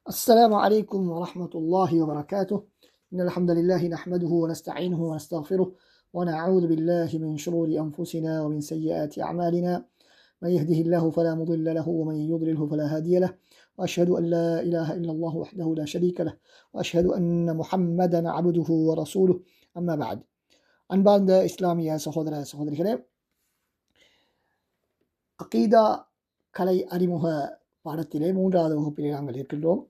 السلام عليكم ورحمة الله وبركاته. إن الحمد لله نحمده ونستعينه ونستغفره ونعوذ بالله من شرور أنفسنا ومن سيئات أعمالنا. من يهده الله فلا مضل له ومن يضلله فلا هادي له، وأشهد أن لا إله إلا الله وحده لا شريك له، وأشهد أن محمدا عبده ورسوله. أما بعد. அன்பார்ந்த இஸ்லாமிய சகோதர சகோதரிகளே, அகீதா கலை அறிமுக பாடத்திலே 3வது வகுப்பிலே நாங்கள் இருக்கின்றோம்.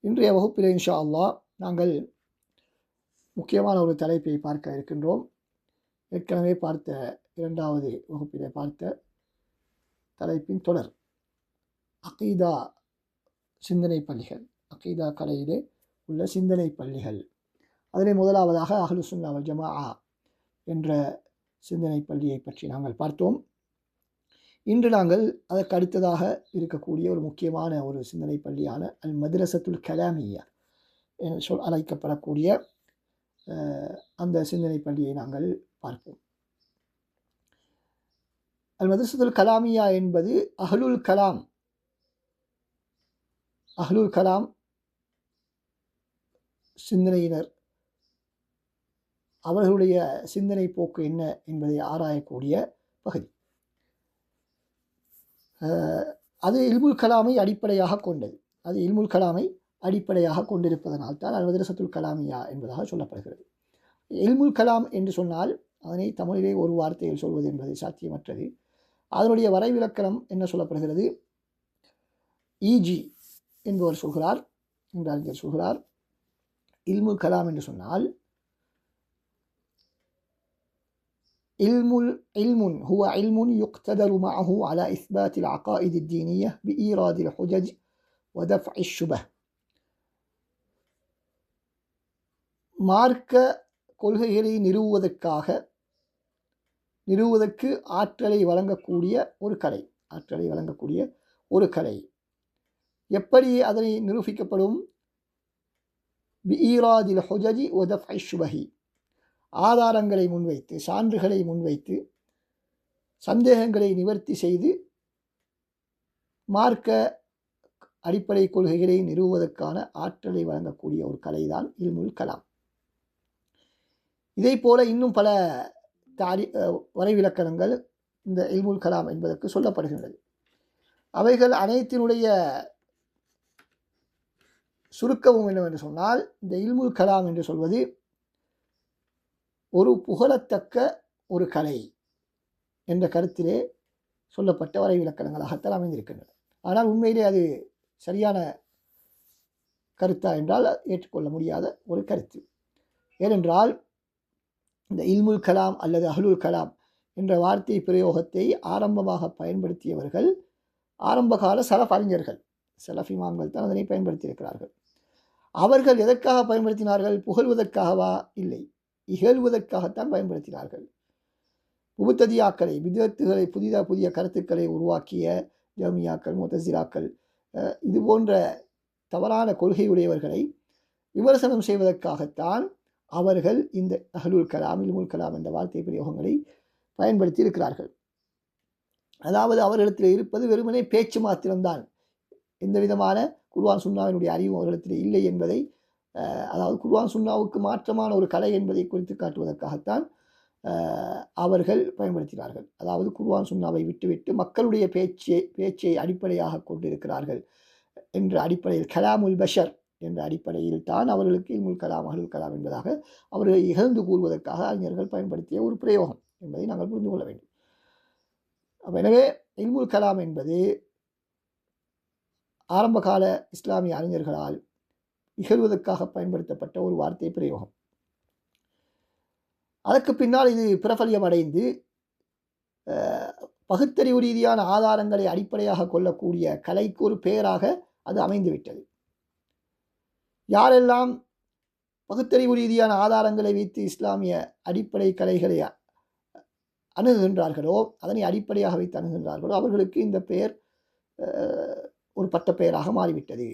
இன்றைய வகுப்பிலே இன்ஷா அல்லாஹ் நாங்கள் முக்கியமான ஒரு தலைப்பை பார்க்க இருக்கின்றோம். ஏற்கனவே பார்த்த 2வது வகுப்பிலே பார்த்த தலைப்பின் தொடர் அகீதா சிந்தனை பள்ளிகள், அகீதா கலையிலே உள்ள சிந்தனை பள்ளிகள். அதிலே முதலாவதாக அஹ்லு சுன்னா வல் ஜமாஅ என்ற சிந்தனை பள்ளியை பற்றி நாங்கள் பார்த்தோம். இன்று நாங்கள் அதற்கு அடுத்ததாக இருக்கக்கூடிய ஒரு முக்கியமான ஒரு சிந்தனை பள்ளியான அல் மத்ரஸத்துல் கலாமியா அழைக்கப்படக்கூடிய அந்த சிந்தனை பள்ளியை நாங்கள் பார்ப்போம். அல் மத்ரஸத்துல் கலாமியா என்பது அஹ்லுல் கலாம் சிந்தனையினர் அவர்களுடைய சிந்தனை போக்கு என்ன என்பதை ஆராயக்கூடிய பகுதி. அது இல்முல் கலாமை அடிப்படையாக கொண்டது. அது இல்முல் கலாமை அடிப்படையாக கொண்டிருப்பதனால் தான் அல் மத்ரஸத்துல் கலாமியா என்பதாக சொல்லப்படுகிறது. இல்முல் கலாம் என்று சொன்னால் அதனை தமிழிலே ஒரு வார்த்தையில் சொல்வது என்பது சாத்தியமற்றது. அதனுடைய வரைவிலக்கணம் என்ன சொல்லப்படுகிறது? இஜி என்பவர் சொல்கிறார், என்ற அறிஞர் சொல்கிறார், இல்முல் கலாம் என்று சொன்னால் علم هو علم يقتدر معه على إثبات العقائد الدينية بإيراد الحجج ودفع الشبه. மார்க்க கொள்கைகளை நிறுவுவதற்கு ஆற்றலை வழங்கக்கூடிய ஒரு கலை. எப்படி அதனை நிரூபிக்கப்படும்? பிஈராதில் ஹுஜஜி வ தஃப்இ ஷுபஹி, ஆதாரங்களை முன்வைத்து, சான்றுகளை முன்வைத்து, சந்தேகங்களை நிவர்த்தி செய்து மார்க்க அடிப்படை கொள்கைகளை நிறுவுவதற்கான ஆற்றலை வழங்கக்கூடிய ஒரு கலைதான் இல்முல் கலாம். இதை போல இன்னும் பல வரைவிலக்கணங்கள் இந்த இல்முல் கலாம் என்பதற்கு சொல்லப்படுகின்றது. அவைகள் அனைத்தினுடைய சுருக்கமும் என்னவென்று சொன்னால், இந்த இல்முல் கலாம் என்று சொல்வது ஒரு புகழத்தக்க ஒரு கலை என்ற கருத்திலே சொல்லப்பட்ட வரைவிலக்கணங்களாகத்தான் அமைந்திருக்கின்றன. ஆனால் உண்மையிலே அது சரியான கருத்தா என்றால் ஏற்றுக்கொள்ள முடியாத ஒரு கருத்து. ஏனென்றால் இந்த இல்முல் கலாம் அல்லது அஹ்லுல் கலாம் என்ற வார்த்தை பிரயோகத்தை ஆரம்பமாக பயன்படுத்தியவர்கள் ஆரம்பகால சலஃப் அறிஞர்கள், சலஃப் இமாம்கள் தான் அதனை பயன்படுத்தியிருக்கிறார்கள். அவர்கள் எதற்காக பயன்படுத்தினார்கள்? புகழ்வதற்காகவா? இல்லை, இகழ்வதற்காகத்தான் பயன்படுத்தினார்கள். முபத்ததியாக்களை, பிதஅத்துகளை, புதிய கருத்துக்களை உருவாக்கிய ஜமியாக்கள், முத்தஸிலாக்கள், இது போன்ற தவறான கொள்கையுடையவர்களை விமர்சனம் செய்வதற்காகத்தான் அவர்கள் இந்த அஹ்லுல் கலாம், இல்முல் கலாம் என்ற வார்த்தை பிரயோகங்களை பயன்படுத்தி இருக்கிறார்கள். அதாவது அவர்களிடத்தில் இருப்பது வெறுமனே பேச்சு மாத்திரம்தான். எந்த விதமான குர்ஆன் சுன்னாவினுடைய அறிவு அவர்களிடத்தில் இல்லை என்பதை, அதாவது குர்ஆன் சுன்னாவுக்கு மாற்றமான ஒரு கலை என்பதை குறித்து காட்டுவதற்காகத்தான் அவர்கள் பயன்படுத்தினார்கள். அதாவது குர்ஆன் சுன்னாவை விட்டுவிட்டு மக்களுடைய பேச்சை அடிப்படையாக கொண்டிருக்கிறார்கள் என்ற அடிப்படையில், கலாமுல் பஷர் என்ற அடிப்படையில் தான் அவர்களுக்கு இல்முல் கலாம், அஹ்லுல் கலாம் என்பதாக அவர்களை இகழ்ந்து கூறுவதற்காக அறிஞர்கள் பயன்படுத்திய ஒரு பிரயோகம் என்பதை நாங்கள் புரிந்து கொள்ள வேண்டும். எனவே இல்முல் கலாம் என்பது ஆரம்பகால இஸ்லாமிய அறிஞர்களால் இகழ்வதற்காக பயன்படுத்தப்பட்ட ஒரு வார்த்தை பிரயோகம். அதற்கு பின்னால் இது பிரபல்யம் அடைந்து பகுத்தறிவு ரீதியான ஆதாரங்களை அடிப்படையாக கொள்ளக்கூடிய கலைக்கு ஒரு பெயராக அது அமைந்துவிட்டது. யாரெல்லாம் பகுத்தறிவு ரீதியான ஆதாரங்களை வைத்து இஸ்லாமிய அடிப்படை கலைகளை அணுகுகின்றார்களோ, அதனை அடிப்படையாக வைத்து அணுகுகின்றார்களோ, அவர்களுக்கு இந்த பெயர் ஒரு பட்ட பெயராக மாறிவிட்டது.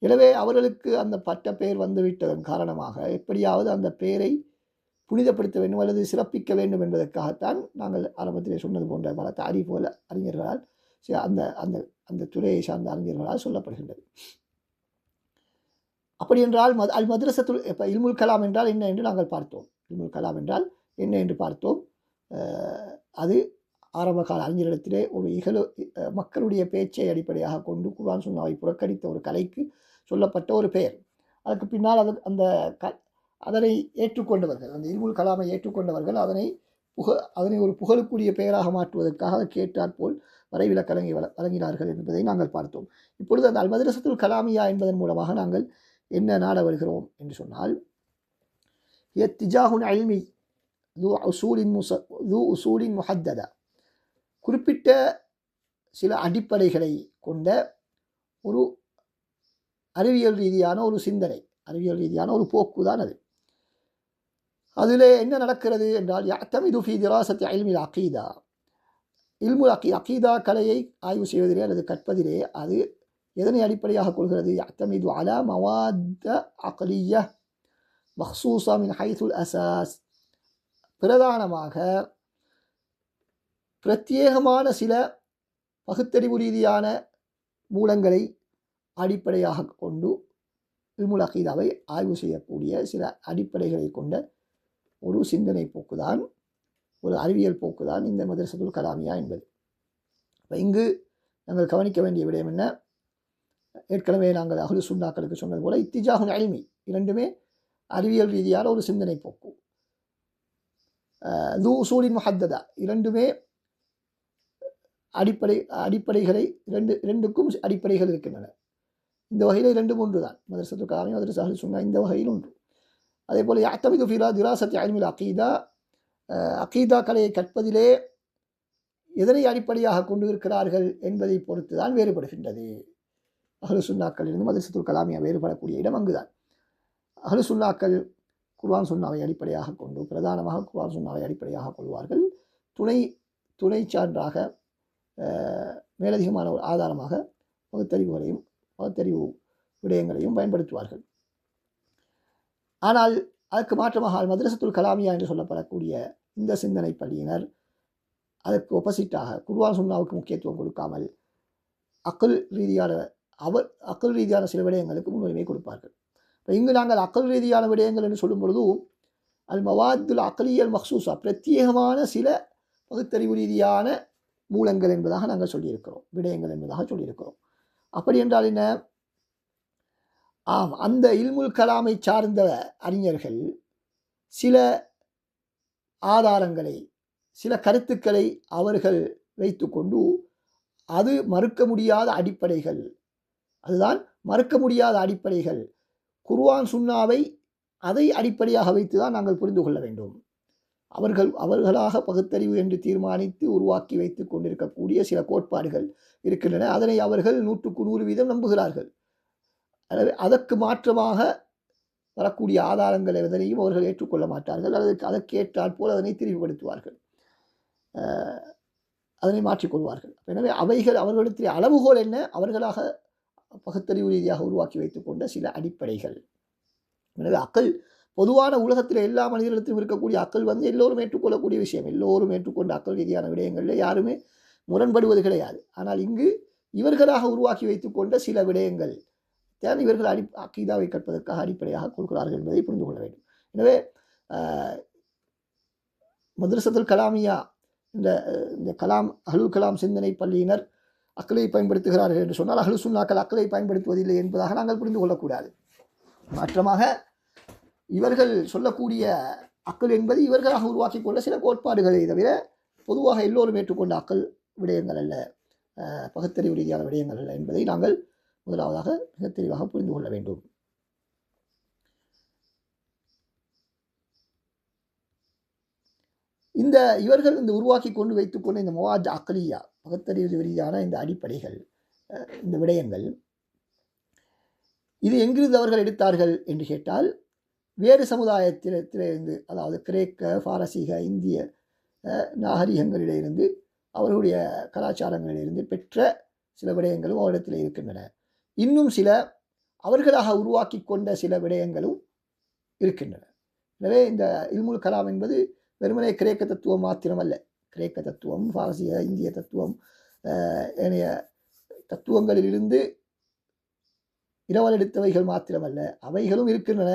எனவே அவர்களுக்கு அந்த பட்ட பெயர் வந்துவிட்டதன் காரணமாக எப்படியாவது அந்த பெயரை புனிதப்படுத்த வேண்டும் அல்லது சிறப்பிக்க வேண்டும் என்பதற்காகத்தான் நாங்கள் ஆரம்பத்திலே சொன்னது போன்ற பல தாரீஃபுகள் அறிஞர்களால் அந்த அந்த அந்த துறையை சார்ந்த அறிஞர்களால் சொல்லப்படுகின்றது. அப்படி என்றால் அல் மദ്രസத்துல் இப்போ இல்முல் கலாம் என்றால் என்ன என்று நாங்கள் பார்த்தோம். இல்முல் கலாம் என்றால் என்ன என்று பார்த்தோம். அது ஆரம்பகால அறிஞரிடத்திலே ஒரு மக்களுடைய பேச்சை அடிப்படையாக கொண்டு குர்ஆன் சுன்னாவை புறக்கணித்த ஒரு கலைக்கு சொல்லப்பட்ட ஒரு பெயர். அதற்கு பின்னால் அதனை ஏற்றுக்கொண்டவர்கள், அந்த இல்முல் கலாமை ஏற்றுக்கொண்டவர்கள் அதனை ஒரு புகழுக்குரிய பெயராக மாற்றுவதற்காக கேட்டாற்போல் வரைவிலக்கணங்கை வழங்கினார்கள் என்பதை நாங்கள் பார்த்தோம். இப்பொழுது அந்த அல் மദ്രസத்துல் கலாமியா என்பதன் மூலமாக நாங்கள் என்ன நாட வருகிறோம் என்று சொன்னால், இத்திஜாஹுன் இல்மி து உசூலின் முஹத்ததா, குறிப்பிட்ட சில அடிப்படைகளை கொண்ட ஒரு அறிவியல் ரீதியான ஒரு சிந்தனை, அறிவியல் ரீதியான ஒரு போக்கு தான் அது. அதில் என்ன நடக்கிறது என்றால், யஅ்தமிது ஃபீ திராசத்தி இல்மில் அகீதா, அகீதா கலையை ஆய்வு செய்வதிலே அல்லது கற்பதிலே அது எதனை அடிப்படையாக கொள்கிறது? யஅ்தமிது அலா மவாத அக்லிய்ய மஹ்சூஸா மின் ஹைசுல் அசாஸ், பிரதானமாக பிரத்யேகமான சில பகுத்தறிவு ரீதியான மூலங்களை அடிப்படையாக கொண்டு இல்முல் அகீதாவை ஆய்வு செய்யக்கூடிய சில அடிப்படைகளை கொண்ட ஒரு சிந்தனை போக்குதான், ஒரு அறிவியல் போக்குதான் இந்த மദ്രസத்துல் கலாமியா என்பது. இப்போ இங்கு நாங்கள் கவனிக்க வேண்டிய விடயம் என்ன? ஏற்கனவே நாங்கள் அஹ்லு சுன்னாக்களுக்கு சொன்னது போல இத்திஜாஹுன் இல்மி, இரண்டுமே அறிவியல் ரீதியான ஒரு சிந்தனை போக்கு. து உசூலின் முஹத்ததா, இரண்டுமே அடிப்படைகளை இரண்டுக்கும் அடிப்படைகள் இருக்கின்றன. இந்த வகையில் இரண்டும் ஒன்று தான். மദ്രസத்துல் கலாமி, மദ്രസ அஹ்லு சுன்னா இந்த வகையில் ஒன்று. அதே போல் யஅ்தமிது ஃபீ திராசத்தி இல்மில் அகீதா, அகீதா கலையை கற்பதிலே எதனை அடிப்படையாக கொண்டு இருக்கிறார்கள் என்பதை பொறுத்து தான் வேறுபடுகின்றது. அஹ்லு சுன்னாக்களிலிருந்து மദ്രസத்துல் கலாமியா வேறுபடக்கூடிய இடம் அங்குதான். அஹ்லு சுன்னாக்கள் குர்ஆன் சுன்னாவை அடிப்படையாக கொண்டு, பிரதானமாக குர்ஆன் சுன்னாவை அடிப்படையாக கொள்வார்கள். துணை சான்றாக மேலதிகமான ஒரு ஆதாரமாக பகுத்தறிவு விடயங்களையும் பயன்படுத்துவார்கள். ஆனால் அதற்கு மாற்றமாக அல் மദ്രസத்துல் கலாமியா என்று சொல்லப்படக்கூடிய இந்த சிந்தனை பள்ளியினர் அதற்கு ஒப்போசிட்டாக குர்ஆன் சுன்னாவுக்கு முக்கியத்துவம் கொடுக்காமல் அக்குல் ரீதியான சில விடயங்களுக்கு முன்னுரிமை கொடுப்பார்கள். இப்போ இங்கு நாங்கள் அக்குல் ரீதியான விடயங்கள் என்று சொல்லும் பொழுது அல் மவாத்துல் அக்லியல் மஹ்சூஸா, பிரத்யேகமான சில பகுத்தறிவு ரீதியான மூலங்கள் என்பதாக நாங்கள் சொல்லியிருக்கிறோம், விடயங்கள் என்பதாக சொல்லியிருக்கிறோம். அப்படி என்றால் என்ன? அந்த இல்முல் கலாமை சார்ந்த அறிஞர்கள் சில ஆதாரங்களை, சில கருத்துக்களை அவர்கள் வைத்து கொண்டு அது மறுக்க முடியாத அடிப்படைகள், அதுதான் மறுக்க முடியாத அடிப்படைகள், குர்ஆன் சுன்னாவை அதை அடிப்படையாக வைத்து தான் நாங்கள் புரிந்து கொள்ள வேண்டும். அவர்களாக பகுத்தறிவு என்று தீர்மானித்து உருவாக்கி வைத்து கொண்டிருக்கக்கூடிய சில கோட்பாடுகள் இருக்கின்றன. அதனை அவர்கள் 100% நம்புகிறார்கள். அதற்கு மாற்றமாக வரக்கூடிய ஆதாரங்கள் எதனையும் அவர்கள் ஏற்றுக்கொள்ள மாட்டார்கள். அதற்கு ஏற்றால் போல் அதனை திரிவுபடுத்துவார்கள், அதனை மாற்றிக்கொள்வார்கள். எனவே அவர்களிடத்தில் அளவுகோல் என்ன? அவர்களாக பகுத்தறிவு ரீதியாக உருவாக்கி வைத்துக் கொண்ட சில அடிப்படைகள். எனவே அக்கல் பொதுவான உலகத்தில் எல்லா மனிதர்களிடத்திலும் இருக்கக்கூடிய அக்கல் எல்லோரும் ஏற்றுக்கொள்ளக்கூடிய விஷயம். எல்லோரும் ஏற்றுக்கொண்ட அக்கல் ரீதியான விடயங்களில் யாருமே முரண்படுவது கிடையாது. ஆனால் இங்கு இவர்களாக உருவாக்கி வைத்துக் கொண்ட சில விடயங்கள் இவர்கள் அகீதாவை கற்பதற்காக அடிப்படையாக கொள்கிறார்கள் என்பதை புரிந்து கொள்ள வேண்டும். எனவே மദ്രസத்துல் கலாமியா இந்த அஹ்லுல் கலாம் சிந்தனை பள்ளியினர் அக்லை பயன்படுத்துகிறார்கள் என்று சொன்னால் அஹ்லு சுன்னாக்கள் அக்லை பயன்படுத்துவதில்லை என்பதாக நாங்கள் புரிந்து கொள்ளக்கூடாது. மாற்றமாக இவர்கள் சொல்லக்கூடிய அக்ல் என்பது இவர்களாக உருவாக்கி கொண்ட சில கோட்பாடுகளை தவிர பொதுவாக எல்லோரும் ஏற்றுக்கொண்ட அக்ல் விடயங்கள் அல்ல, பகுத்தறிவு ரீதியான விடயங்கள் அல்ல என்பதை நாங்கள் முதலாவதாக மிக தெளிவாக புரிந்து கொள்ள வேண்டும். இவர்கள் உருவாக்கி கொண்டு வைத்துக்கொண்ட இந்த மவாத் அக்லியா, பகுத்தறிவு ரீதியான இந்த அடிப்படைகள், இந்த விடயங்கள், இது எங்கிருந்து அவர்கள் எடுத்தார்கள் என்று கேட்டால் வேறு சமுதாயத்திலிருந்து, அதாவது கிரேக்க, பாரசீக, இந்திய நாகரிகங்களிலிருந்து, அவர்களுடைய கலாச்சாரங்களிலிருந்து பெற்ற சில விடயங்களும் அவரிடத்தில் இருக்கின்றன. இன்னும் சில அவர்களாக உருவாக்கி கொண்ட சில விடயங்களும் இருக்கின்றன. எனவே இந்த இல்முல் கலாம் என்பது வெறுமனே கிரேக்க தத்துவம் மாத்திரமல்ல. கிரேக்க தத்துவம், பாரசீக, இந்திய தத்துவம், ஏனைய தத்துவங்களிலிருந்து இரவல் எடுத்தவைகள் மாத்திரமல்ல, அவைகளும் இருக்கின்றன.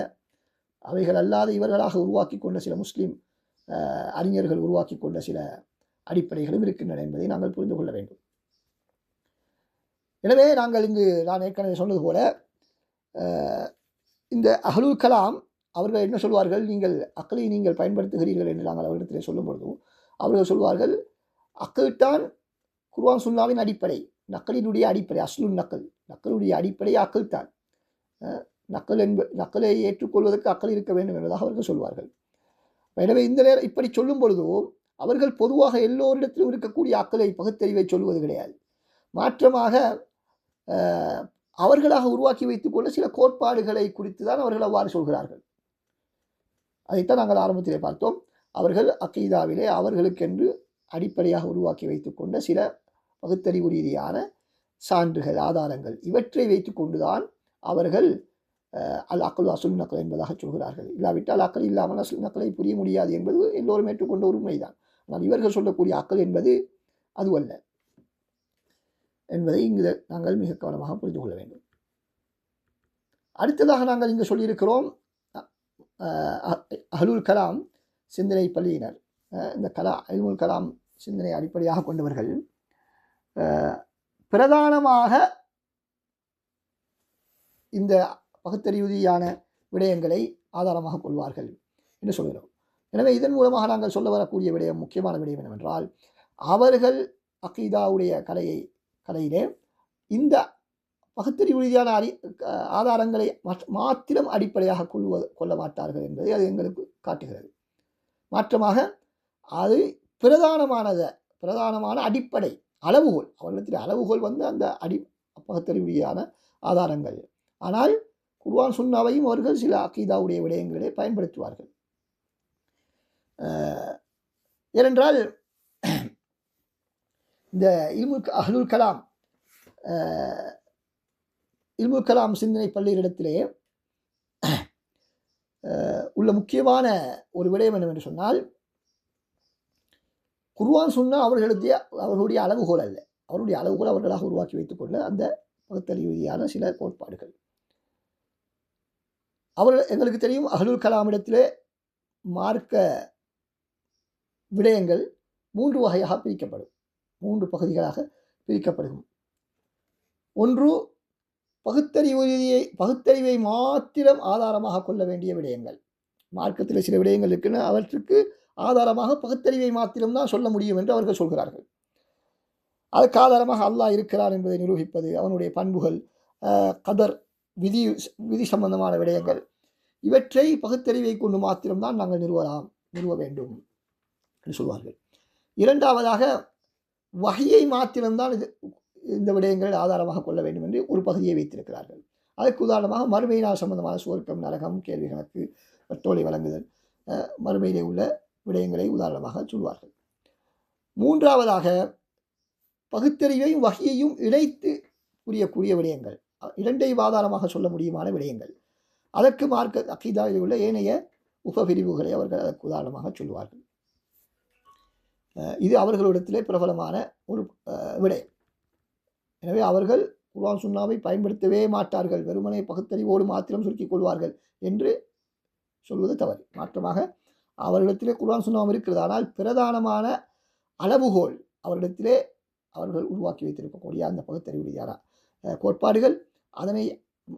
அவைகள் அல்லாத இவர்களாக உருவாக்கி கொண்ட சில முஸ்லீம் அறிஞர்கள் உருவாக்கி கொண்ட சில அடிப்படைகளும் இருக்கின்றன என்பதை நாங்கள் புரிந்து கொள்ள வேண்டும். எனவே நாங்கள் இங்கு நான் ஏற்கனவே சொன்னது போல இந்த அஹ்லுல் கலாம் அவர்கள் என்ன சொல்வார்கள், நீங்கள் அக்களை நீங்கள் பயன்படுத்துகிறீர்கள் என்று நாங்கள் அவரிடத்தில் சொல்லும் பொழுதும் அவர்கள் சொல்வார்கள், அக்கல்தான் குர்ஆன் சுன்னாவின் அடிப்படை, நக்கலினுடைய அடிப்படை, அஸ்லுன் நக்கல், நக்கலுடைய அடிப்படை அக்கல் தான். நக்கலை ஏற்றுக்கொள்வதற்கு அக்கல் இருக்க வேண்டும் என்பதாக அவர்கள் சொல்வார்கள். எனவே இந்த நேரம் இப்படி சொல்லும் பொழுதும் அவர்கள் பொதுவாக எல்லோரிடத்திலும் இருக்கக்கூடிய அக்கலை பகுத்தறிவை சொல்வது கிடையாது. மாற்றமாக அவர்களாக உருவாக்கி வைத்துக்கொள்ள சில கோட்பாடுகளை குறித்து தான் அவர்கள் அவ்வாறு சொல்கிறார்கள். அதைத்தான் நாங்கள் ஆரம்பத்திலே பார்த்தோம். அவர்கள் அக்கீதாவிலே அவர்களுக்கென்று அடிப்படையாக உருவாக்கி வைத்துக்கொண்ட சில பகுத்தறிவு ரீதியான சான்றுகள், ஆதாரங்கள், இவற்றை வைத்து கொண்டுதான் அவர்கள் அல் அக்கல் அசுல் நக்கல் என்பதாக சொல்கிறார்கள். இல்லாவிட்டால் அக்கல் இல்லாமல் அசுல் நக்கலை புரிய முடியாது என்பது எல்லோரும் ஏற்றுக்கொண்ட ஒரு உண்மைதான். ஆனால் இவர்கள் சொல்லக்கூடிய அக்கல் என்பது அதுவல்ல என்பதை இங்கு நாங்கள் மிக கவனமாக புரிந்து கொள்ள வேண்டும். அடுத்ததாக நாங்கள் இங்கு சொல்லியிருக்கிறோம், அஹ்லுல் கலாம் சிந்தனை பள்ளியினர். இந்த இல்முல் கலாம் சிந்தனை அடிப்படையாக கொண்டவர்கள் பிரதானமாக இந்த பகுத்தறிவுதியான விடயங்களை ஆதாரமாக கொள்வார்கள் என்று சொல்கிறோம். எனவே இதன் மூலமாக நாங்கள் சொல்ல வரக்கூடிய விடயம், முக்கியமான விடயம் என்னவென்றால், அவர்கள் அகீதாவுடைய கலையிலே இந்த பகுத்தறிவு ரீதியான ஆதாரங்களை மாத்திரம் அடிப்படையாக கொள்ள மாட்டார்கள் என்பதை அது எங்களுக்கு காட்டுகிறது. மாற்றமாக அது பிரதானமான அடிப்படை அளவுகோல், அவர்களிடத்தில் அளவுகோல் அந்த பகுத்தறிவு ரீதியான ஆதாரங்கள். ஆனால் குர்ஆன் சுன்னாவையும் அவர்கள் சில அகீதாவுடைய விடயங்களிலே பயன்படுத்துவார்கள். ஏனென்றால் இந்த அஹ்லுல் கலாம் இல்முல் கலாம் சிந்தனை பள்ளியிடத்திலே உள்ள முக்கியமான ஒரு விடயம் என்னவென்று சொன்னால், குர்ஆன் சுன்னா அவர்களுடைய அளவுகோல் அல்ல. அவருடைய அளவுகோல் அவர்களாக உருவாக்கி வைத்துக் கொள்ள அந்த பகுத்தறிவு ரீதியான சில கோட்பாடுகள். எங்களுக்கு தெரியும், அஹ்லுல் கலாமிடத்திலே மார்க்க விடயங்கள் 3 வகையாக பிரிக்கப்படும், 3 பகுதிகளாக பிரிக்கப்படும். ஒன்று பகுத்தறிவை மாத்திரம் ஆதாரமாக கொள்ள வேண்டிய விடயங்கள். மார்க்கத்தில் சில விடயங்கள் இருக்குன்னு அவற்றுக்கு ஆதாரமாக பகுத்தறிவை மாத்திரம்தான் சொல்ல முடியும் என்று அவர்கள் சொல்கிறார்கள். அதுக்கு ஆதாரமாக அல்லாஹ் இருக்கிறார் என்பதை நிரூபிப்பது, அவனுடைய பண்புகள், கதர், விதி சம்பந்தமான விடயங்கள், இவற்றை பகுத்தறிவை கொண்டு மாத்திரம்தான் நாங்கள் நிறுவ வேண்டும் என்று சொல்வார்கள். இரண்டாவதாக வஹ்யை மாத்திரம்தான் இந்த விடயங்கள் ஆதாரமாக கொள்ள வேண்டும் என்று ஒரு பகுதியை வைத்திருக்கிறார்கள். அதற்கு உதாரணமாக மறுமையினால் சம்பந்தமான சுவர்க்கம், நரகம், கேள்வி கணக்கு, வட்டோலை வழங்குதல், மறுமையிலே உள்ள விடயங்களை உதாரணமாக சொல்வார்கள். மூன்றாவதாக பகுத்தறிவையும் வஹ்யையும் இணைத்து புரியக்கூடிய விடயங்கள், இரண்டையும் ஆதாரமாக சொல்ல முடியுமான விடயங்கள், அதற்கு மார்க்க அகீதாவில் உள்ள ஏனைய உபபிரிவுகளை அவர்கள் அதற்கு உதாரணமாக சொல்லுவார்கள். இது அவர்களிடத்திலே பிரபலமான ஒரு விடயம். எனவே அவர்கள் குர்ஆன் சுன்னாவை பயன்படுத்தவே மாட்டார்கள், வெறுமனே பகுத்தறிவோடு மாத்திரம் சுருக்கிக் கொள்வார்கள் என்று சொல்வது தவறு. மாற்றமாக அவர்களிடத்திலே குர்ஆன் சுன்னாவும் இருக்கிறது, ஆனால் பிரதானமான அளவுகோல் அவர்களிடத்திலே அவர்கள் உருவாக்கி வைத்திருக்கக்கூடிய அந்த பகுத்தறிவு ரீதியான கோட்பாடுகள், அதனை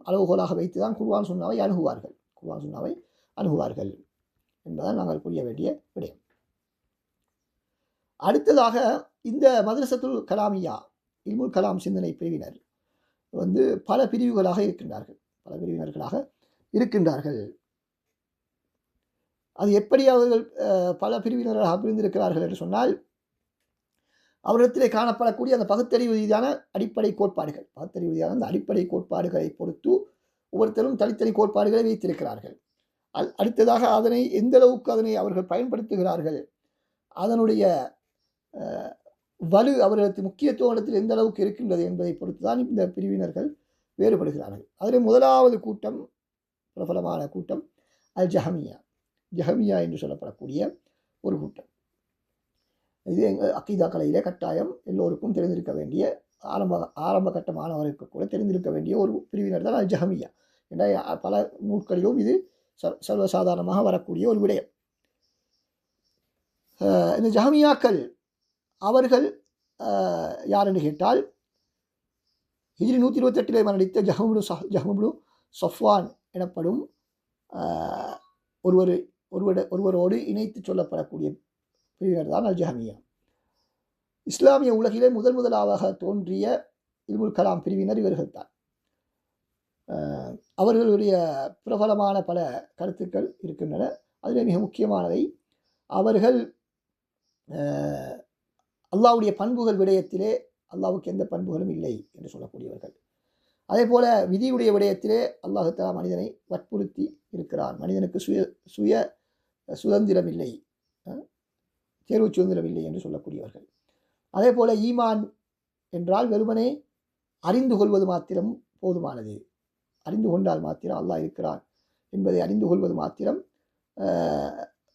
அளவுகோலாக வைத்துதான் குர்ஆன் சுன்னாவை அணுகுவார்கள் என்பதால் நாங்கள் புரிய வேண்டிய விடயம். அடுத்ததாக இந்த மதரசத்துல் கலாமியா இல்முல் கலாம் சிந்தனை பிரிவினர் பல பிரிவுகளாக இருக்கின்றார்கள். அது எப்படி அவர்கள் பல பிரிவினர்களாக பிரிந்திருக்கிறார்கள் என்று சொன்னால், அவரிடத்திலே காணப்படக்கூடிய அந்த பகுத்தறிவு ரீதியான அடிப்படை கோட்பாடுகள், அந்த அடிப்படை கோட்பாடுகளை பொறுத்து ஒவ்வொருத்தரும் தனித்தனி கோட்பாடுகளை வைத்திருக்கிறார்கள். அடுத்ததாக அதனை எந்த அளவுக்கு அதனை அவர்கள் பயன்படுத்துகிறார்கள், அதனுடைய வலு அவர்களுக்கு முக்கியத்துவத்தில் எந்த அளவுக்கு இருக்கின்றது என்பதை பொறுத்து தான் இந்த பிரிவினர்கள் வேறுபடுகிறார்கள். அதில் முதலாவது கூட்டம், பிரபலமான கூட்டம் அல் ஜஹமியா என்று சொல்லப்படக்கூடிய ஒரு கூட்டம். இது எங்கள் அக்கீதா கலையிலே கட்டாயம் எல்லோருக்கும் தெரிந்திருக்க வேண்டிய ஆரம்ப கட்ட மாணவருக்கு கூட தெரிந்திருக்க வேண்டிய ஒரு பிரிவினர் தான் ஜஹமியா. என்ற பல நூல்களிலும் இது சர்வசாதாரணமாக வரக்கூடிய ஒரு விடயம். இந்த ஜஹமியாக்கள் அவர்கள் யார் என்று கேட்டால் ஹிஜ்ரி 128 மரணித்த ஜஹமுப்னு சஃப்வான் எனப்படும் ஒருவரோடு இணைத்து சொல்லப்படக்கூடிய பிரிவினர் தான் அல் ஜஹமியா. இஸ்லாமிய உலகிலே முதலாக தோன்றிய இல்முல் கலாம் பிரிவினர் இவர்கள் தான். அவர்களுடைய பிரபலமான பல கருத்துக்கள் இருக்கின்றன. அதில் மிக முக்கியமானவை, அவர்கள் அல்லாஹ்வுடைய பண்புகள் விடயத்திலே அல்லாஹ்வுக்கு எந்த பண்புகளும் இல்லை என்று சொல்லக்கூடியவர்கள். அதே போல விதியுடைய விடயத்திலே அல்லாஹ் தஆலா மனிதனை வற்புறுத்தி இருக்கிறான். மனிதனுக்கு சுய சுதந்திரம் இல்லை, தேர்வு சுதந்திரம் இல்லை என்று சொல்லக்கூடியவர்கள். அதே போல ஈமான் என்றால் வெறுமனே அறிந்து கொள்வது மாத்திரம் போதுமானது, அறிந்து கொண்டால் மாத்திரம் அல்லாஹ் இருக்கிறான் என்பதை அறிந்து கொள்வது மாத்திரம்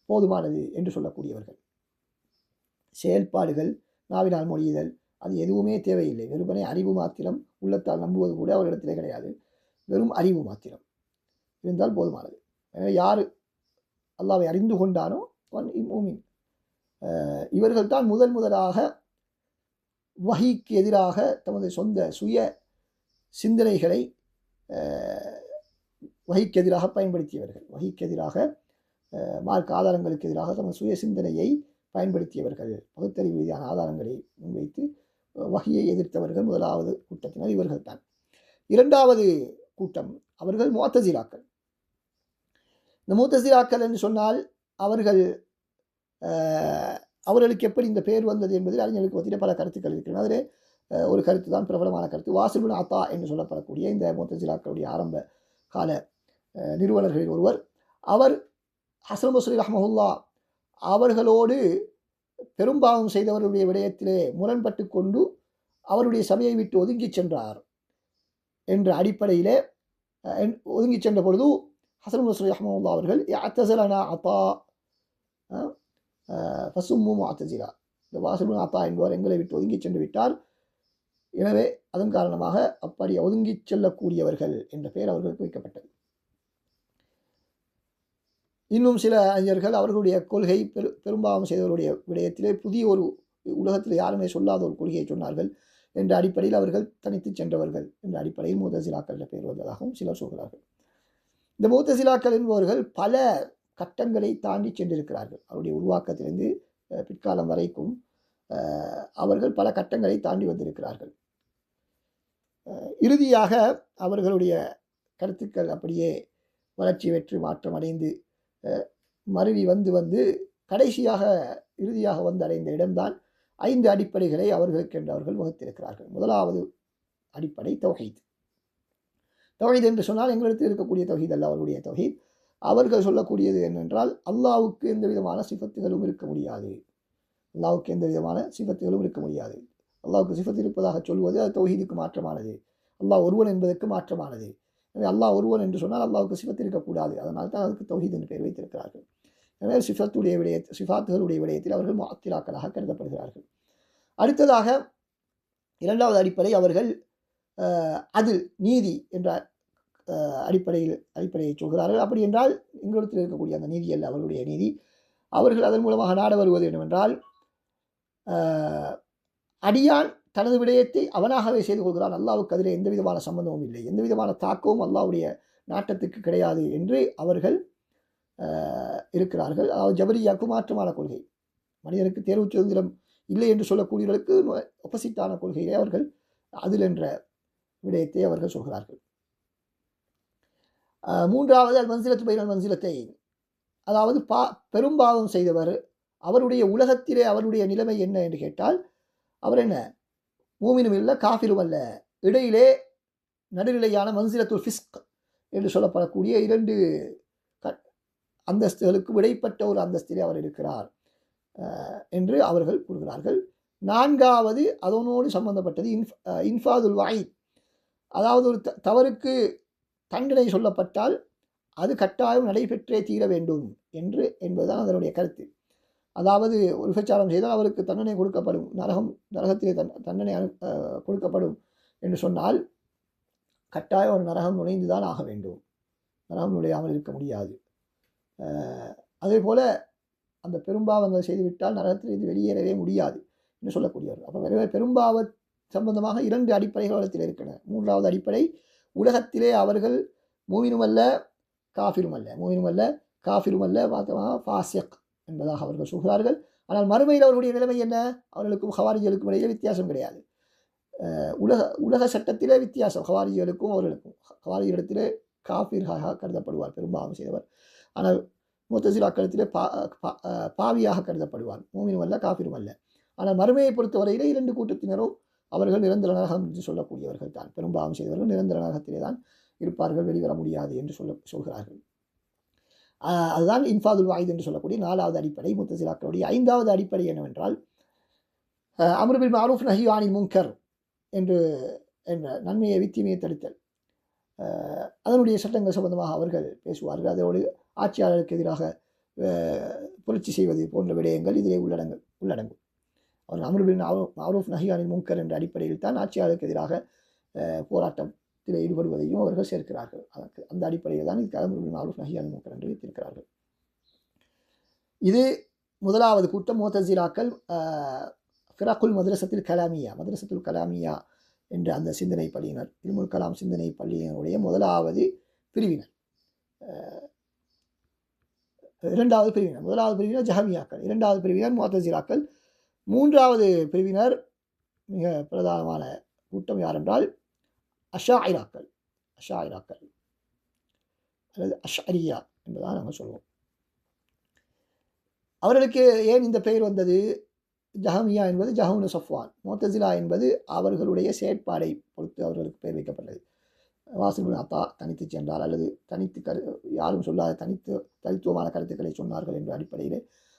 போதுமானது என்று சொல்லக்கூடியவர்கள். செயல்பாடுகள், நாவினால் மொழிதல், அது எதுவுமே தேவையில்லை. வெறுமனே அறிவு மாத்திரம், உள்ளத்தால் நம்புவது கூட அவரிடத்திலே கிடையாது. வெறும் அறிவு மாத்திரம் இருந்தால் போதுமானது. எனவே யார் அல்லாஹ்வை அறிந்து கொண்டானோ அவன் மூமின். இவர்கள் தான் முதலாக வஹீக்கு எதிராக தமது சொந்த சுய சிந்தனைகளை வஹீக்கு எதிராக பயன்படுத்தியவர்கள். வஹீக்கு எதிராக, மார்க்க ஆதாரங்களுக்கு எதிராக தமது சுய சிந்தனையை பயன்படுத்தியவர்கள். பகுத்தறிவு ரீதியான ஆதாரங்களை முன்வைத்து வஹியை எதிர்த்தவர்கள் முதலாவது கூட்டத்தினர் இவர்கள் தான். இரண்டாவது கூட்டம் அவர்கள் முஅத்தஸிலாக்கள். இந்த முஅத்தஸிலாக்கள் என்று சொன்னால் அவர்களுக்கு எப்படி இந்த பெயர் வந்தது என்பதில் அறிஞர்களுக்கு பற்றிய பல கருத்துக்கள் இருக்கின்றன. அதிலே ஒரு கருத்து தான் பிரபலமான கருத்து. வாசில் இப்னு அத்தா என்று சொல்லப்படக்கூடிய இந்த முஅத்தஸிலாக்களுடைய ஆரம்ப கால நிறுவனர்களில் ஒருவர். அவர் ஹஸன் பஸ்ரி ரஹ்மஹுல்லாஹ் அவர்களோடு பெரும்பாவம் செய்தவர்களுடைய விடயத்திலே முரண்பட்டு கொண்டு அவருடைய சபையை விட்டு ஒதுங்கி சென்றார் என்ற அடிப்படையிலே ஒதுங்கி சென்ற பொழுது ஹஸன் பஸ்ரி ரஹ்மஹுல்லாஹ் அவர்கள் அத்தஸலனா அத்தா ஃபசும்மு முஅத்தஸிலா, இந்த வாசில் இப்னு அத்தா என்பவர் எங்களை விட்டு ஒதுங்கி சென்று விட்டார், எனவே அதன் காரணமாக அப்படி ஒதுங்கி செல்லக்கூடியவர்கள் என்ற பெயர் அவர்களுக்கு வைக்கப்பட்டது. இன்னும் சில அறிஞர்கள் அவர்களுடைய கொள்கை பெரும்பாவம் செய்தவருடைய விடயத்திலே புதிய ஒரு உலகத்தில் யாருமே சொல்லாத ஒரு கொள்கையை சொன்னார்கள் என்ற அடிப்படையில் அவர்கள் தனித்து சென்றவர்கள் என்ற அடிப்படையில் முஅத்தஸிலாக்கள் என்ற பெயர் வந்ததாகவும் சிலர் சொல்கிறார்கள். இந்த முஅத்தஸிலாக்கள் என்பவர்கள் பல கட்டங்களை தாண்டி சென்றிருக்கிறார்கள். அவருடைய உருவாக்கத்திலிருந்து பிற்காலம் வரைக்கும் அவர்கள் பல கட்டங்களை தாண்டி வந்திருக்கிறார்கள். இறுதியாக அவர்களுடைய கருத்துக்கள் அப்படியே வளர்ச்சி பெற்று மாற்றம் அடைந்து மருவி வந்து கடைசியாக இறுதியாக வந்து அடைந்த இடம்தான் 5 அடிப்படைகளை அவர்களுக்கென்று அவர்கள் வகுத்திருக்கிறார்கள். முதலாவது அடிப்படை தௌஹீத். தௌஹீத் என்று சொன்னால் எங்களிடத்தில் இருக்கக்கூடிய தௌஹீத் அல்ல, அவருடைய தௌஹீத். அவர்கள் சொல்லக்கூடியது என்னென்றால் அல்லாஹ்வுக்கு எந்த விதமான சிஃபத்துகளும் இருக்க முடியாது. அல்லாஹ்வுக்கு எந்த விதமான சிஃபத்துகளும் இருக்க முடியாது. அல்லாஹ்வுக்கு சிஃபத் இருப்பதாக சொல்வது அது தௌஹீதுக்கு மாற்றமானது, அல்லாஹ் ஒருவன் என்பதற்கு மாற்றமானது. எனவே அல்லாஹ் ஒருவன் என்று சொன்னால் அல்லாஹ்வுக்கு சிஃபத் இருக்கக்கூடாது. அதனால் தான் அதுக்கு தௌஹீத் என்று பெயர் வைத்திருக்கிறார்கள். எனவே சிஃபாத்துகளுடைய விடயத்தில் அவர்கள் முஅத்திலாக்களாக கருதப்படுகிறார்கள். அடுத்ததாக இரண்டாவது அடிப்படை அவர்கள் அதில் நீதி என்ற அடிப்படையை சொல்கிறார்கள். அப்படி என்றால் எங்களிடத்தில் இருக்கக்கூடிய அந்த நீதி அல்ல அவர்களுடைய நீதி. அவர்கள் அதன் மூலமாக நாட வருவது என்னவென்றால், அடியான் தனது விடயத்தை அவனாகவே செய்து கொள்கிறான், அல்லாஹ்வுக்கு அதிலே எந்த விதமான சம்பந்தமும் இல்லை, எந்த விதமான தாக்கமும் அல்லாஹ்வுடைய நாட்டத்துக்கு கிடையாது என்று அவர்கள் இருக்கிறார்கள். அதாவது ஜபரியாவுக்கு மாற்றமான கொள்கை, மனிதனுக்கு தேர்வு சுதந்திரம் இல்லை என்று சொல்லக்கூடியவர்களுக்கு ஒப்போசிட்டான கொள்கையை அவர்கள் அதில் என்ற விடயத்தை அவர்கள் சொல்கிறார்கள். மூன்றாவது அல் மன்சிலத்து பைனல் மன்சிலத்தை, அதாவது பெரும்பாவம் செய்தவர் அவருடைய உலகத்திலே அவருடைய நிலைமை என்ன என்று கேட்டால், அவர் என்ன மூமினும் இல்லை காஃபிரும் அல்ல, இடையிலே நடுநிலையான மன்சிலத்துல் ஃபிஸ்க் என்று சொல்லப்படக்கூடிய 2 அந்தஸ்துகளுக்கு இடைப்பட்ட ஒரு அந்தஸ்திலே அவர் இருக்கிறார் என்று அவர்கள் கூறுகிறார்கள். நான்காவது அதனோடு சம்பந்தப்பட்டது இன்ஃபாதுல் வாயித், அதாவது ஒரு தவறுக்கு தண்டனை சொல்லப்பட்டால் அது கட்டாயம் நடைபெற்றே தீர வேண்டும் என்பதுதான் அதனுடைய கருத்து. அதாவது ஒரு விபச்சாரம் செய்தால் அவருக்கு தண்டனை கொடுக்கப்படும், நரகத்திலே தண்டனை கொடுக்கப்படும் என்று சொன்னால் கட்டாயம் ஒரு நரகம் நுழைந்துதான் ஆக வேண்டும், நரகம் நுழையாமல் இருக்க முடியாது. அதே போல அந்த பெரும்பாவங்கள் செய்துவிட்டால் நரகத்திலிருந்து வெளியேறவே முடியாது என்று சொல்லக்கூடியவர். அப்போ பெரும்பாவ சம்பந்தமாக 2 அடிப்படைகள் இடத்தில் இருக்கின்றன. 3வது அடிப்படை, உலகத்திலே அவர்கள் மூமினுமல்ல காஃபிருமல்ல ஃபாசிக் என்பதாக அவர்கள் சொல்கிறார்கள். ஆனால் மறுமையில் அவர்களுடைய நிலைமை என்ன? அவர்களுக்கும் ஹவாரிஜிகளுக்கும் இடையே வித்தியாசம் கிடையாது. உலக சட்டத்திலே வித்தியாசம் ஹவாரிஜிகளுக்கும் அவர்களுக்கும். ஹவாரிஜிடத்திலே காஃபிராக கருதப்படுவார் பெரும்பாவம் செய்தவர். ஆனால் முத்தசிலாக்களத்திலே பாவியாக கருதப்படுவார், மூமினும் அல்ல காஃபிரும் அல்ல. ஆனால் மறுமையை பொறுத்தவரையிலே 2 கூட்டத்தினரும் அவர்கள் நிரந்தர நரகம் என்று சொல்லக்கூடியவர்கள் தான். பெரும்பாவம் செய்தவர்கள் நிரந்தர நரகத்திலே தான் இருப்பார்கள், வெளிவர முடியாது என்று சொல்கிறார்கள். அதுதான் இன்ஃபாதுல் வாயித் என்று சொல்லக்கூடிய 4வது அடிப்படை முத்தசிலாக்களுடைய. 5வது அடிப்படை என்னவென்றால் அம்ரு பில் மஅரூஃப் நஹி அனில் முன்கர் என்ற நன்மையை தீமையை தடுத்தல். அதனுடைய சட்டங்கள் சம்பந்தமாக அவர்கள் பேசுவார்கள். அதோடு ஆட்சியாளருக்கு எதிராக புரட்சி செய்வது போன்ற விடயங்கள் இதிலே உள்ளடங்கும். அவர் அம்ரு பில் மஅரூஃப் நஹி அனில் முன்கர் என்ற அடிப்படையில் தான் ஆட்சியாளருக்கு எதிராக போராட்டத்தில் ஈடுபடுவதையும் அவர்கள் சேர்க்கிறார்கள். அந்த அடிப்படையில் தான் இதுக்கு அம்ரு பில் மஅரூஃப் நஹி அனில் முன்கர் என்று வைத்திருக்கிறார்கள். இது முதலாவது கூட்டம் முஅ்தஸிலாக்கள் ஃபிரகுல் மதரசத்துல் கலாமியா என்ற அந்த சிந்தனை பள்ளியினர், இல்முல் கலாம் சிந்தனை பள்ளியினுடைய முதலாவது பிரிவினர். 2வது பிரிவினர், முதலாவது பிரிவினர் ஜஹமியாக்கள், 2வது பிரிவினர் முஅ்தஸிலாக்கள், 3வது பிரிவினர் மிக பிரதானமான கூட்டம் யார் என்றால் அஷாயிராக்கள் அல்லது அஷ்அரியா என்பதாக நாங்கள் சொல்வோம். அவர்களுக்கு ஏன் இந்த பெயர் வந்தது? ஜஹமியா என்பது ஜஹூனு சஃப்வான், முஅ்தஸிலா என்பது அவர்களுடைய செயற்பாடை பொறுத்து அவர்களுக்கு பெயர் வைக்கப்பட்டது. வாசில் பின் அத்தா தனித்து சென்றார் அல்லது யாரும் சொல்லாத தனித்துவமான கருத்துக்களை சொன்னார்கள் என்ற அடிப்படையில்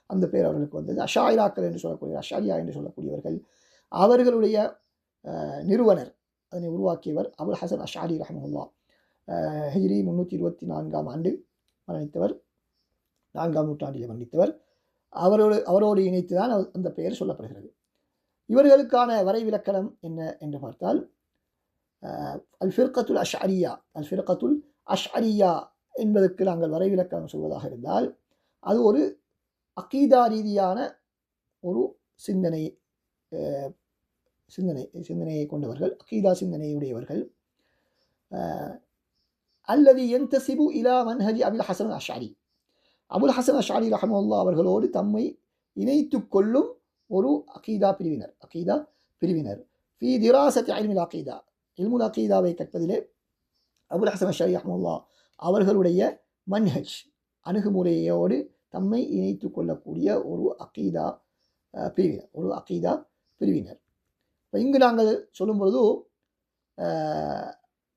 அந்த பெயர் அவர்களுக்கு வந்தது. அஷாயிராக்கள் என்று சொல்லக்கூடிய அஷாரியா என்று சொல்லக்கூடியவர்கள், அவர்களுடைய நிறுவனர், அதனை உருவாக்கியவர் அபுல் ஹசன் அஷ்அரி ரஹ்மத்துல்லாஹ், ஹிஜ்ரி 324ஆம் ஆண்டு மரணித்தவர், 4ஆம் நூற்றாண்டில் மரணித்தவர். அவரோடு இணைத்து தான் அந்த பெயர் சொல்லப்படுகிறது. இவர்களுக்கான வரைவிலக்கணம் என்ன என்று பார்த்தால் அல் ஃபிர்கத்துல் அஷ்அரியா என்பதற்கு நாங்கள் வரைவிலக்கணம் சொல்வதாக இருந்தால் அது ஒரு அகீதா ரீதியான ஒரு சிந்தனையை கொண்டவர்கள், அகீதா சிந்தனையுடையவர்கள். அல்லது யன்தஸிபு இலா மன்ஹஜி அபுல் ஹசன் அஷ்அரி, அபுல் ஹசன் அஷ்அரி ரஹ்மத்துல்லாஹ் அவர்களோடு தம்மை இணைத்து கொள்ளும் ஒரு அகீதா பிரிவினர். ஃபீ திராசத்தி இல்முல் அகீதா, இல்முல் அகீதாவை கற்பதிலே அபுல் ஹசன் அஷ்அரி ரஹ்மத்துல்லாஹ் அவர்களுடைய மன்ஹஜ் அணுகுமுறையோடு தம்மை இணைத்து கொள்ளக்கூடிய ஒரு அகீதா பிரிவினர். இப்போ இங்கு நாங்கள் சொல்லும் பொழுது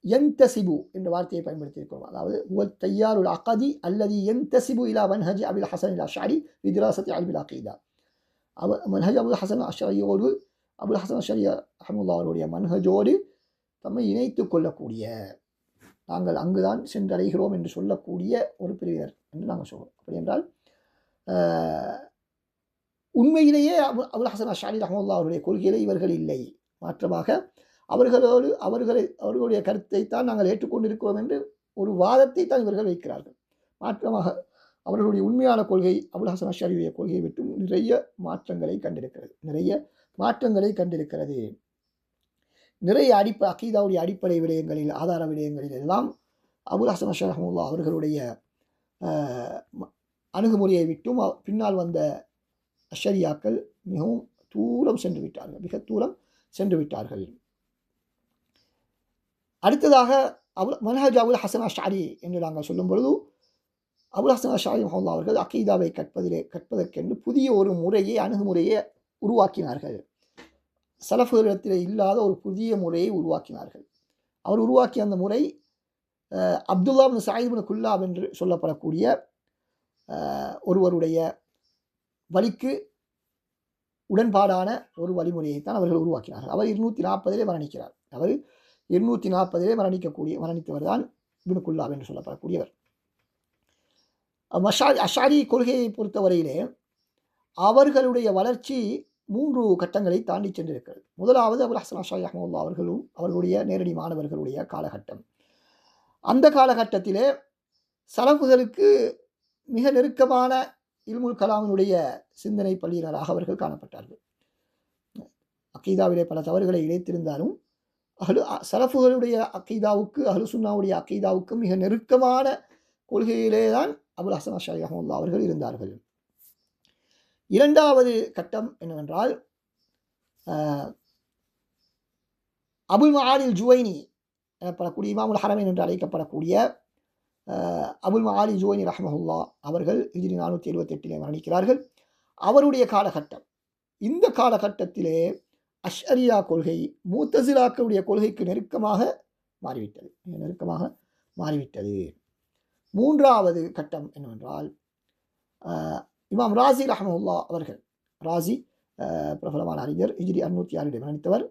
யன்தஸிபு என்ற வார்த்தையை பயன்படுத்தியிருக்கிறோம். அதாவது தையாருல் அகதி அல்லது யன்தஸிபு இலா மன்ஹஜ் அபுல் ஹசன் அஷ்அரி ஃபீ திராசத்தி இல்முல் அகீதா. மன்ஹஜ் அபுல் ஹசன் அஷ்அரியோடு, அபுல் ஹசன் அஷ்அரி ரஹ்மத்துல்லாஹ் அவருடைய மன்ஹஜோடு தம்மை இணைத்து கொள்ளக்கூடிய, நாங்கள் அங்குதான் சென்றடைகிறோம் என்று சொல்லக்கூடிய ஒரு பிரிவினர் என்று நாங்கள் சொல்கிறோம். அப்படி என்றால் உண்மையிலேயே அபுல் ஹசன் அஷ்அரி ரஹ்மத்துல்லாஹ் அவருடைய கொள்கையிலே இவர்கள் இல்லை, மாற்றமாக அவர்களுடைய கருத்தை தான் நாங்கள் ஏற்றுக்கொண்டிருக்கிறோம் என்று ஒரு வாதத்தை தான் இவர்கள் வைக்கிறார்கள். மாற்றமாக அவர்களுடைய உண்மையான கொள்கை அபுல் ஹசன் அஷ்அரியுடைய கொள்கையை விட்டு நிறைய மாற்றங்களை கண்டிருக்கிறது. நிறைய அகீதாவுடைய அடிப்படை விடயங்களில், ஆதார விடயங்களில் எல்லாம் அபுல் ஹசன் அஷ்அரி ரஹ்மத்துல்லாஹ் அவர்களுடைய அணுகுமுறையை விட்டும் பின்னால் வந்த அஷ்அரியாக்கள் மிகவும் தூரம் சென்று விட்டார்கள். அடுத்ததாக மன்ஹஜ் அபுல் ஹசன் அஷ்அரி என்று நாங்கள் சொல்லும் பொழுது அபுல் ஹசன் அஷ்அரி ரஹ்மத்துல்லாஹ் அவர்கள் அகீதாவை கற்பதற்கென்று புதிய ஒரு அணுகுமுறையை உருவாக்கினார்கள். சலஃபுகளிடத்தில் இல்லாத ஒரு புதிய முறையை உருவாக்கினார்கள். அவர் உருவாக்கிய அந்த முறை அப்துல்லா பின் சயீத் பின் குல்லாப் என்று சொல்லப்படக்கூடிய ஒருவருடைய வழிக்கு உடன்பாடான ஒரு வழிமுறையைத்தான் அவர்கள் உருவாக்கினார்கள். அவர் 240 மரணிக்கிறார். அவர் 240 மரணித்தவர் தான் இப்னு குல்லாப் என்று சொல்லப்படக்கூடியவர். அஷ்அரி கொள்கையை பொறுத்தவரையிலே அவர்களுடைய வளர்ச்சி 3 கட்டங்களை தாண்டி சென்றிருக்கிறது. முதலாவது அபுல் ஹசன் அஷ்அரி ரஹ்மத்துல்லாஹி அவர்களும் அவர்களுடைய நேரடி மாணவர்களுடைய காலகட்டம். அந்த காலகட்டத்திலே சலஃபுகளுக்கு மிக நெருக்கமான இல்முல் கலாமினுடைய சிந்தனை பள்ளியினராக அவர்கள் காணப்பட்டார்கள். அக்கீதாவிலே பல தவறுகளை இழைத்திருந்தாலும் சலஃபுகளுடைய அக்கீதாவுக்கு அஹ்லு சுன்னாவுடைய அக்கீதாவுக்கு மிக நெருக்கமான கொள்கையிலே தான் அபுல் ஹசன் அஷ்அரி ரஹ்மத்துல்லாஹி அவர்கள் இருந்தார்கள். இரண்டாவது கட்டம் என்னவென்றால் அபுல் மஆலில் ஜுவைனி எனப்படக்கூடிய இமாமுல் ஹரமைன் என்று அழைக்கப்படக்கூடிய அபுல் மஆலி ஜுவைனி ரஹ்மஹுல்லா அவர்கள் ஹிஜ்ரி 478 மரணிக்கிறார்கள். அவருடைய காலகட்டம். இந்த காலகட்டத்திலே அஷ்அரியா கொள்கை முத்தஸிலாக்களுடைய கொள்கைக்கு நெருக்கமாக மாறிவிட்டது. மூன்றாவது கட்டம் என்னவென்றால் இமாம் ராசி ரஹ்மஹுல்லா அவர்கள், ராசி பிரபலமான அறிஞர், ஹிஜ்ரி 606 மரணித்தவர்.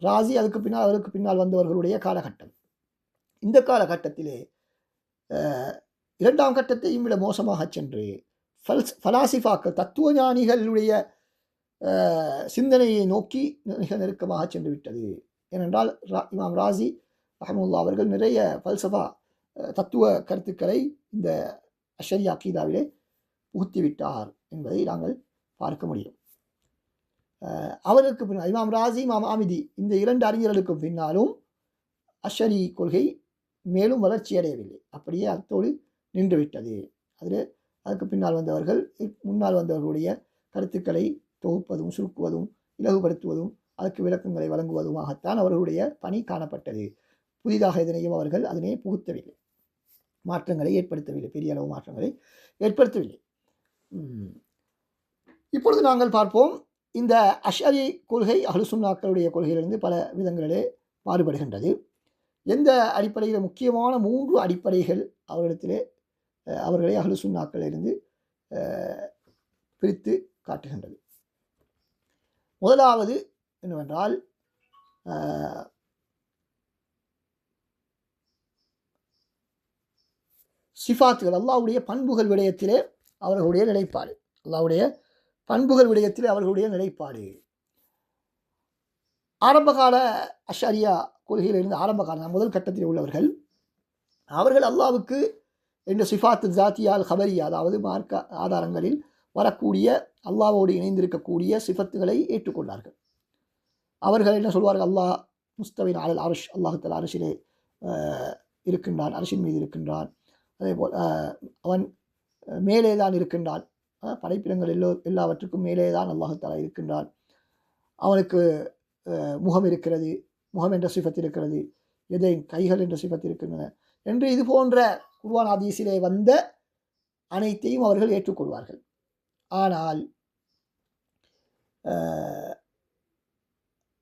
ராசி அவருக்கு பின்னால் வந்தவர்களுடைய காலகட்டம். இந்த காலகட்டத்திலே இரண்டாம் கட்டத்தையும் விட மோசமாக சென்று ஃபலாசிஃபாக்கள் தத்துவ ஞானிகளுடைய சிந்தனையை நோக்கி மிக நெருக்கமாக சென்று விட்டது. ஏனென்றால் இமாம் ராசி ரஹ்மத்துல்லாஹி அவர்கள் நிறைய ஃபல்சஃபா தத்துவ கருத்துக்களை இந்த அஷ்அரி அக்கீதாவிலே புகுத்திவிட்டார் என்பதை நாங்கள் பார்க்க முடியும். அவருக்கு பின்னால் இமாம் ராசி, இமாம் ஆமிதி இந்த 2 அறிஞர்களுக்கு பின்னாலும் அஷ்அரி கொள்கை மேலும் வளர்ச்சி அடையவில்லை. அப்படியே அத்தோடு நின்றுவிட்டது. அதுக்கு பின்னால் வந்தவர்கள் முன்னால் வந்தவர்களுடைய கருத்துக்களை தொகுப்பதும் சுருக்குவதும் இலகுபடுத்துவதும் அதற்கு விளக்கங்களை வழங்குவதுமாகத்தான் அவர்களுடைய பணி காணப்பட்டது. புதிதாக எதனையும் அவர்கள் அதனை புகுத்தவில்லை, மாற்றங்களை ஏற்படுத்தவில்லை, பெரிய அளவு மாற்றங்களை ஏற்படுத்தவில்லை. இப்பொழுது நாங்கள் பார்ப்போம், இந்த அஷ்அரி கொள்கை அஹ்லு சுன்னாக்களுடைய கொள்கையிலிருந்து பல விதங்களிலே மாறுபடுகின்றது. எந்த அடிப்படையில் முக்கியமான 3 அடிப்படைகள் அவர்களை அஹ்லு சுன்னாக்களிலிருந்து பிரித்து காட்டுகின்றது. முதலாவது என்னவென்றால் சிஃபாத்துகள், அல்லாஹ்வுடைய பண்புகள் விடயத்திலே அவர்களுடைய நிலைப்பாடு. ஆரம்பகால அஷ்அரியா கொள்கையிலிருந்து ஆரம்பகால முதல் கட்டத்தில் உள்ளவர்கள் அவர்கள் அல்லாஹ்வுக்கு என்ற சிஃபாத்து ஜாத்தியால் ஹபரியா, அதாவது மார்க்க ஆதாரங்களில் வரக்கூடிய அல்லாஹ்வோடு இணைந்திருக்கக்கூடிய சிஃபத்துகளை ஏற்றுக்கொண்டார்கள். அவர்கள் என்ன சொல்வார்கள்? அல்லாஹ் முஸ்தவின் அலல் அர்ஷ், அல்லாஹ் தஆலா அர்ஷிலே இருக்கின்றான், அர்ஷின் மீது இருக்கின்றான். அதேபோல் அவன் மேலே தான் இருக்கின்றான், படைப்பினங்கள் எல்லாவற்றுக்கும் மேலே தான் அல்லாஹ் தஆலா இருக்கின்றான். அவனுக்கு முகம் இருக்கிறது, முகம் என்ற சிஃபத் இருக்கிறது, கைகள் என்ற சிஃபத் இருக்கின்றன என்று இது போன்ற குர்ஆன் ஹதீஸிலே வந்த அனைத்தையும் அவர்கள் ஏற்றுக்கொள்வார்கள். ஆனால்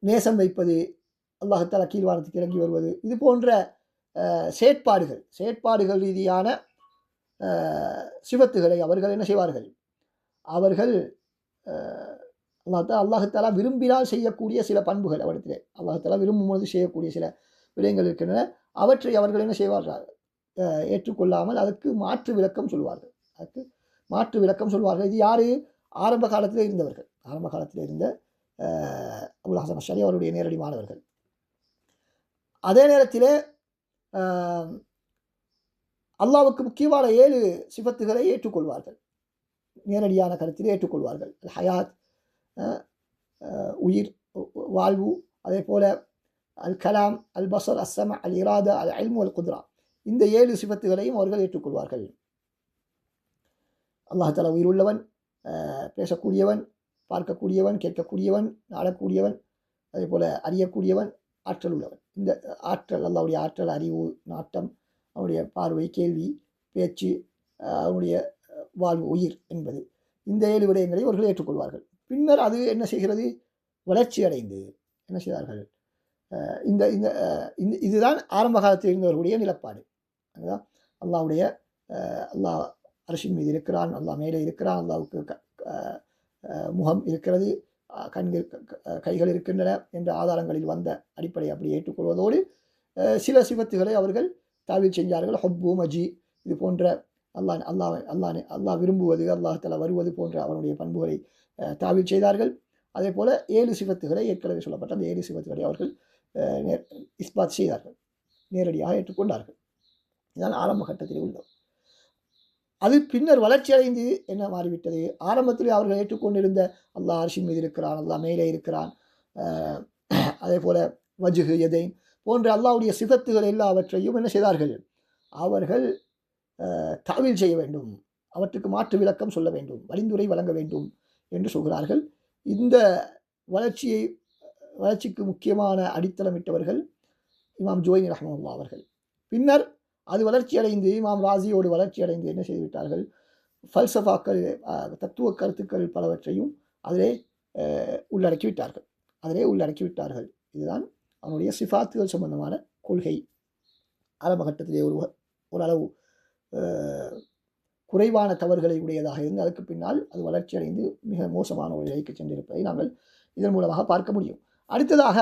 நேசம் வைப்பது, அல்லாஹ் தஆலா கீழ்வானத்துக்கு இறங்கி வருவது, இது போன்ற செயற்பாடுகள் ரீதியான சிவத்துகளை அவர்கள் என்ன செய்வார்கள்? அவர்கள் அல்லாஹ் தஆலா விரும்பினால் செய்யக்கூடிய சில பண்புகள் அவரிடத்திலே, அல்லாஹ் தஆலா விரும்பும் பொழுது செய்யக்கூடிய சில விடயங்கள் இருக்கின்றன. அவற்றை அவர்கள் என்ன செய்வார்கள்? ஏற்றுக்கொள்ளாமல் அதற்கு மாற்று விளக்கம் சொல்வார்கள். இது யாரு? ஆரம்ப காலத்தில் இருந்தவர்கள், ஆரம்ப காலத்தில் இருந்த அபுல் ஹசன் அஷ்அரி அவருடைய நேரடி மாணவர்கள். அதே நேரத்திலே அல்லாஹ்வுக்கு முக்கியமான 7 சிஃபத்துகளை ஏற்றுக்கொள்வார்கள், நேரடியான கருத்தில் ஏற்றுக்கொள்வார்கள். அல் ஹயாத், உயிர், வாழ்வு, அதே போல அல் கலாம், அல் பஸர், அஸ் ஸமஅ், அல் இராதா, அல் இல்ம், அல் குத்ரா, இந்த 7 சிஃபத்துகளையும் அவர்கள் ஏற்றுக்கொள்வார்கள். அல்லாஹ் தஆலா உயிருள்ளவன், பேசக்கூடியவன், பார்க்கக்கூடியவன், கேட்கக்கூடியவன், நாடக்கூடியவன், அதே போல அறியக்கூடியவன், ஆற்றல் உள்ளவன். இந்த ஆற்றல், அல்லாஹ்வுடைய ஆற்றல், அறிவு, நாட்டம், அவனுடைய பார்வை, கேள்வி, பேச்சு, அவனுடைய வாழ்வு, உயிர் என்பது, இந்த 7 விடயங்களை அவர்கள் ஏற்றுக்கொள்வார்கள். பின்னர் அது என்ன செய்கிறது? வளர்ச்சி அடைந்து என்ன செய்தார்கள்? இந்த இந்த இதுதான் ஆரம்ப காலத்தில் இருந்தவர்களுடைய நிலப்பாடு. அதுதான் அல்லாஹ் அர்ஷின் மீது இருக்கிறான், அல்லாஹ் மேலே இருக்கிறான், அல்லாஹ்வுக்கு முகம் இருக்கிறது, கண்கள், கைகள் இருக்கின்றன என்ற ஆதாரங்களில் வந்த அடிப்படை அப்படி ஏற்றுக்கொள்வதோடு சில சிவத்துகளை அவர்கள் தாவீல் செஞ்சார்கள். ஹுப்பு, மஜி, இது போன்ற அல்லாஹ் விரும்புவது, அல்லாஹ் தஆலா வருவது போன்ற அவனுடைய பண்புகளை தாவீல் செய்தார்கள். அதே போல 7 சிஃபத்துகளை ஏற்கனவே சொல்லப்பட்ட அந்த 7 சிஃபத்துகளை அவர்கள் இஸ்பாத் செய்தார்கள், நேரடியாக ஏற்றுக்கொண்டார்கள். இதுதான் ஆரம்ப கட்டத்தில் உள்ளது. அது பின்னர் வளர்ச்சி அடைந்து என்ன மாறிவிட்டது? ஆரம்பத்தில் அவர்கள் ஏற்றுக்கொண்டிருந்த அல்லாஹ் அர்ஷின் மீது இருக்கிறான், அல்லாஹ் மேலே இருக்கிறான், அதே போல வஜ்ஹு யதைன் போன்ற அல்லாஹ்வுடைய சிஃபத்துகள் எல்லாவற்றையும் என்ன செய்தார்கள்? அவர்கள் தாவீல் செய்ய வேண்டும், அவற்றுக்கு மாற்று விளக்கம் சொல்ல வேண்டும், பரிந்துரை வழங்க வேண்டும் என்று சொல்கிறார்கள். இந்த வளர்ச்சிக்கு முக்கியமான அடித்தளமிட்டவர்கள் இமாம் ஜுவைனி ரஹ்மத்துல்லாஹ் அவர்கள். பின்னர் அது வளர்ச்சி அடைந்து இமாம் ராசியோடு வளர்ச்சி அடைந்து என்ன செய்துவிட்டார்கள்? ஃபல்சஃபாக்கள், தத்துவ கருத்துக்கள் பலவற்றையும் அதிலே உள்ளடக்கி விட்டார்கள். இதுதான் அவனுடைய சிஃபாத்துகள் சம்பந்தமான கொள்கை. ஆரம்ப கட்டத்திலே ஓரளவு குறைவான தவறுகளை உடையதாக இருந்து அதுக்கு பின்னால் அது வளர்ச்சி அடைந்து மிக மோசமான ஒரு நிலைக்கு சென்றிருப்பதை நாங்கள் இதன் மூலமாக பார்க்க முடியும். அடுத்ததாக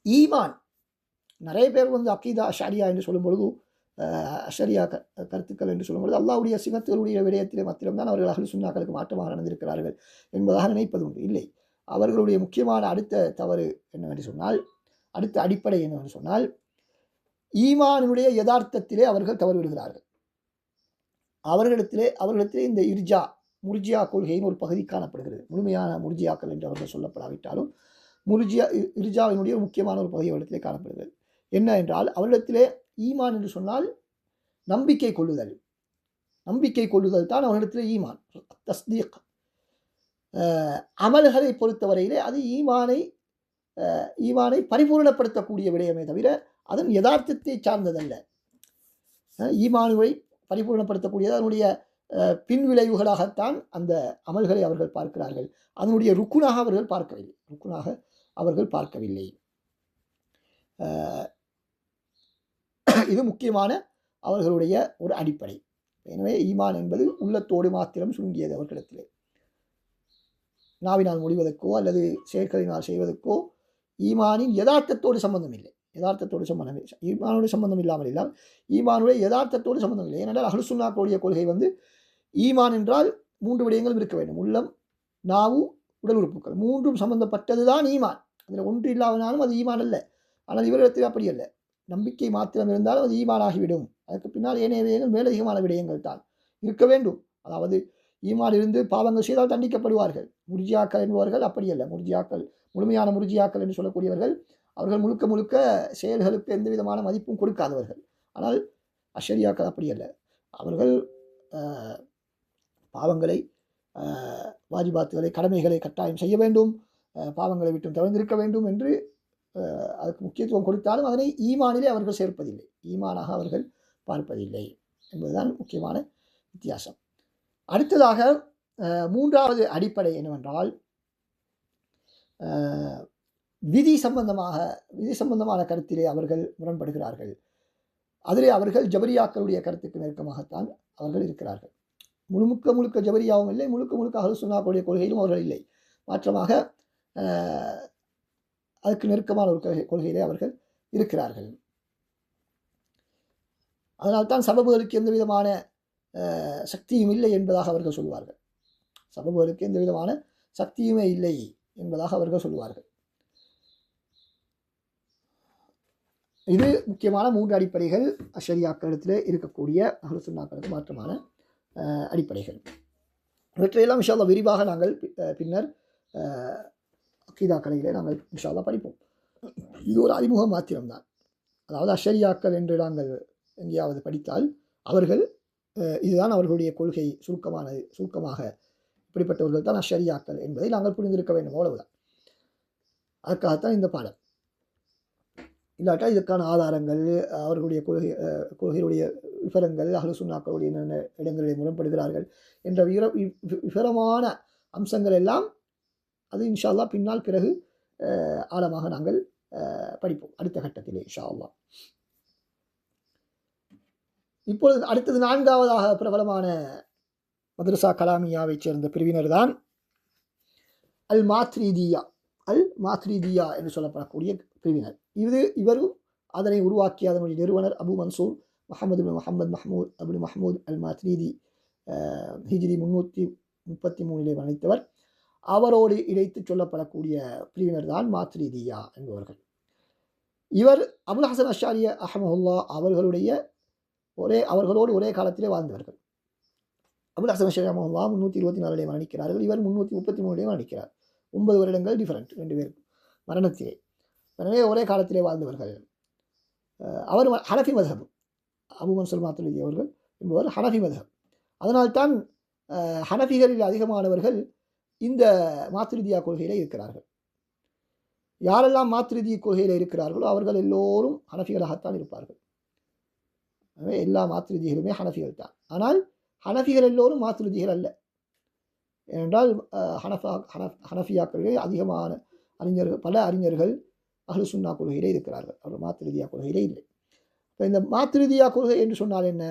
ஈமான். நிறைய பேர் அக்கீதா அஷரியா என்று சொல்லும் பொழுது, அஷரியா கருத்துக்கள் என்று சொல்லும் பொழுது அல்லாஹ்வுடைய சிவத்துகளுடைய விடயத்திலே மாத்திரம்தான் அவர்கள் அஹ்லு சுன்னாக்களுக்கு மாற்றமாக நடந்திருக்கிறார்கள் என்பதாக நினைப்பது உண்டு. இல்லை, அவர்களுடைய முக்கியமான அடுத்த தவறு என்னவென்று சொன்னால், அடுத்த அடிப்படை என்னவென்று சொன்னால், ஈமானுடைய யதார்த்தத்திலே அவர்கள் தவறு விடுகிறார்கள். அவர்களிடத்திலே இந்த முர்ஜியா கொள்கையின் ஒரு பகுதி காணப்படுகிறது. முழுமையான முர்ஜியாக்கள் என்று அவர்கள் சொல்லப்படாவிட்டாலும் இர்ஜாவினுடைய முக்கியமான ஒரு பகுதி அவரிடத்திலே காணப்படுகிறது. என்ன என்றால், அவரிடத்திலே ஈமான் என்று சொன்னால் நம்பிக்கை கொள்ளுதல் தான் அவரிடத்திலே ஈமான், தஸ்தீக். அமல்களை பொறுத்தவரையிலே அது ஈமானை பரிபூர்ணப்படுத்தக்கூடிய விடயமே தவிர அதன் யதார்த்தத்தை சார்ந்ததல்ல. ஈமானுவை பரிபூர்ணப்படுத்தக்கூடியது அதனுடைய பின்விளைவுகளாகத்தான் அந்த அமல்களை அவர்கள் பார்க்கிறார்கள். அதனுடைய ருக்குனாக அவர்கள் பார்க்கவில்லை. இது முக்கியமான அவர்களுடைய ஒரு அடிப்படை. எனவே ஈமான் என்பது உள்ளத்தோடு மாத்திரம் சுருங்கியது அவர்களிடத்திலே. நாவினால் முடிவதற்கோ அல்லது செயற்களினால் செய்வதற்கோ ஈமானின் யதார்த்தத்தோடு சம்பந்தம் இல்லை. ஈமானோடு சம்பந்தம் இல்லாமல் ஈமானுடைய யதார்த்தத்தோடு சம்பந்தம் இல்லை. ஏனென்றால் அஹ்லு சுன்னாக்களுடைய கொள்கை ஈமான் என்றால் 3 விடயங்களும் இருக்க வேண்டும். உள்ளம், நாவு, உடல் உறுப்புகள், 3ம் சம்பந்தப்பட்டது தான் ஈமான். அதில் ஒன்று இல்லாதனாலும் அது ஈமான் அல்ல. ஆனால் இவரிடத்தில் அப்படி அல்ல. நம்பிக்கை மாத்திரம் இருந்தாலும் அது ஈமான் ஆகிவிடும். அதுக்கு பின்னால் ஏனைய விடயங்கள் மேலதிகமான விடயங்கள் தான் இருக்க வேண்டும். அதாவது ஈமான் இருந்து பாவங்கள் செய்தால் தண்டிக்கப்படுவார்கள். முர்ஜியாக்கள் என்பவர்கள் அப்படி அல்ல. முழுமையான முர்ஜியாக்கள் என்று சொல்லக்கூடியவர்கள் அவர்கள் முழுக்க செயல்களுக்கு எந்த விதமான மதிப்பும் கொடுக்காதவர்கள். ஆனால் அஷரியாக்கள் அப்படி அல்ல. அவர்கள் பாவங்களை, வாஜிபாத்துகளை, கடமைகளை கட்டாயம் செய்ய வேண்டும், பாவங்களை விட்டு தவிர்த்திருக்க வேண்டும் என்று அதுக்கு முக்கியத்துவம் கொடுத்தாலும் அதனை ஈமானிலே அவர்கள் சேர்ப்பதில்லை, ஈமானாக அவர்கள் பார்ப்பதில்லை என்பதுதான் முக்கியமான வித்தியாசம். அடுத்ததாக 3வது அடிப்படை என்னவென்றால், விதி சம்பந்தமான கருத்திலே அவர்கள் முரண்படுகிறார்கள். அதிலே அவர்கள் ஜபரியாக்களுடைய கருத்துக்கு நெருக்கமாகத்தான் அவர்கள் இருக்கிறார்கள். முழுக்க ஜபரியாவும் இல்லை, முழுக்க அஹ்லு சுன்னாக்களுடைய கொள்கையிலும் அவர்கள் இல்லை. மாற்றமாக அதுக்கு நெருக்கமான ஒரு கொள்கையிலே அவர்கள் இருக்கிறார்கள். அதனால்தான் சபபுகளுக்கு எந்த விதமான சக்தியும் இல்லை என்பதாக அவர்கள் சொல்வார்கள். சபபுகளுக்கு எந்த விதமான சக்தியுமே இல்லை என்பதாக அவர்கள் சொல்வார்கள். இது முக்கியமான 3 அடிப்படைகள் அஷரியாக்களிடத்திலே இருக்கக்கூடிய அஹ்லு சுன்னாக்களுக்கு மாற்றமான அடிப்படைகள். இவற்றையெல்லாம் இன்ஷா அல்லாஹ் விரிவாக நாங்கள் பின்னர் அக்கீதா கலையிலே நாங்கள் இன்ஷா அல்லாஹ் படிப்போம். இது ஒரு அறிமுகம் மாத்திரம்தான். அதாவது அஷரியாக்கள் என்று நாங்கள் எங்கேயாவது படித்தால் அவர்கள் இதுதான் அவர்களுடைய கொள்கை, சுருக்கமாக இப்படிப்பட்டவர்கள் தான் அஷரியாக்கள் என்பதை நாங்கள் புரிந்திருக்க வேண்டும். அவ்வளவுதான். அதுக்காகத்தான் இந்த பாடம். இல்லாட்டா இதுக்கான ஆதாரங்கள், அவர்களுடைய கொள்கையுடைய விவரங்கள், அஹ்லு சுன்னாக்களுடைய என்னென்ன இடங்களில் முரண்படுகிறார்கள் என்ற விவரமான அம்சங்கள் எல்லாம் அது இன்ஷா அல்லாஹ் பின்னால் பிறகு ஆழமாக நாங்கள் படிப்போம் அடுத்த கட்டத்திலே இன்ஷா அல்லாஹ். இப்பொழுது அடுத்தது 4வதாக பிரபலமான மதரசா கலாமியாவைச் சேர்ந்த பிரிவினர் தான் அல் மாத்ரிதியா என்று சொல்லப்படக்கூடிய பிரிவினர். இவரும் அதனை உருவாக்கிய அதனுடைய நிறுவனர் அபு மன்சூர் முஹம்மது பின் முஹம்மது மஹ்மூத் அபுல் மஹ்மூத் அல் மாத்ரீதி ஹிஜ்ரி 333 மரணித்தவர். அவரோடு இணைத்து சொல்லப்படக்கூடிய பிரிவினர் தான் மாத்ரீதியா என்பவர்கள். இவர் அபுல் ஹசன் அஷாரி ரஹ்மத்துல்லாஹ் அவர்களோடு ஒரே காலத்திலே வாழ்ந்தவர்கள். அபுல் ஹசன் அஷாரி ரஹ்மத்துல்லாஹ் 324 மரணிக்கிறார்கள். இவர் 333 மரணிக்கிறார். 9 வருடங்கள் டிஃபரண்ட் 2 பேருக்கும் மரணத்திலே. எனவே ஒரே காலத்திலே வாழ்ந்தவர்கள். அவர் ஹனஃபி மذஹப், அபு மன்சூர் மாத்துரிதி அவர்கள் என்பவர் ஹனஃபி மذஹப். அதனால்தான் ஹனஃபிகளில் அதிகமானவர்கள் இந்த மாத்துரிதியா கொள்கையிலே இருக்கிறார்கள். யாரெல்லாம் மாத்துரிதி கொள்கையில் இருக்கிறார்களோ அவர்கள் எல்லோரும் ஹனஃபிகளாகத்தான் இருப்பார்கள். எனவே எல்லா மாத்துரிதிகளுமே ஹனஃபிகள் தான். ஆனால் ஹனஃபிகள் எல்லோரும் மாத்துரிதிகள் அல்ல. ஏனென்றால் ஹனஃபியாக்களிலே அதிகமான அறிஞர்கள், பல அறிஞர்கள் அஹ்லு சுன்னா கொள்கையிலே இருக்கிறார்கள். அவர் மாத்துரிதியா கொள்கையிலே இல்லை. இப்போ இந்த மாத்துரிதியா கொள்கை என்று சொன்னால் என்ன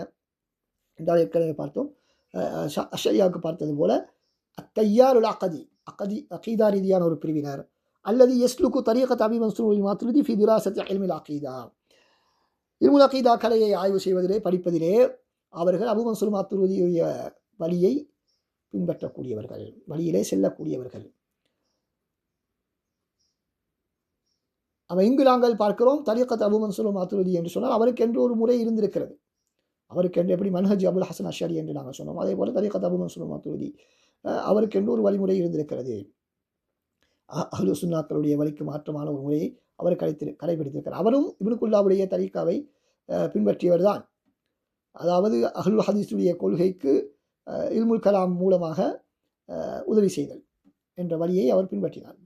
என்றால் ஏற்கனவே பார்த்தோம். அஷரியாவுக்கு பார்த்தது போல அத்தையாருல் அகீதா ரீதியான ஒரு பிரிவினர் அல்லது யஸ்லுக்கு தரீகத் அபி மன்சூர் மாத்துரிதி ஃபி திராசத்தி இல்மில் அகீதா, இல்முல் அகீதா கலையை ஆய்வு செய்வதிலே படிப்பதிலே அவர்கள் அபு மன்சூர் மாத்துரிதியுடைய வழியை பின்பற்றக்கூடியவர்கள், வழியிலே செல்லக்கூடியவர்கள். அவன் இங்கு நாங்கள் பார்க்கிறோம் தரீகத் அபு மன்சூர் மாத்துரிதி என்று சொன்னால் அவருக்கென்று ஒரு முறை இருந்திருக்கிறது. அவருக்கென்று எப்படி மன்ஹஜ் அபுல் ஹசன் அஷரி என்று நாங்கள் சொன்னோம், அதே போல தரீகத் அபு மன்சூர் மாத்துரிதி அவருக்கென்று ஒரு வழிமுறை இருந்திருக்கிறது. அஹ்லு சுன்னாக்களுடைய வழிக்கு மாற்றமான ஒரு முறையை அவர் கடைபிடித்திருக்கிறார். அவரும் இப்னுக்குல்லாவுடைய தரீக்காவை பின்பற்றியவர் தான். அதாவது அஹ்லுல் ஹதீஸுடைய கொள்கைக்கு இல்முல் கலாம் மூலமாக உதவி செய்தல் என்ற வழியை அவர் பின்பற்றினார்.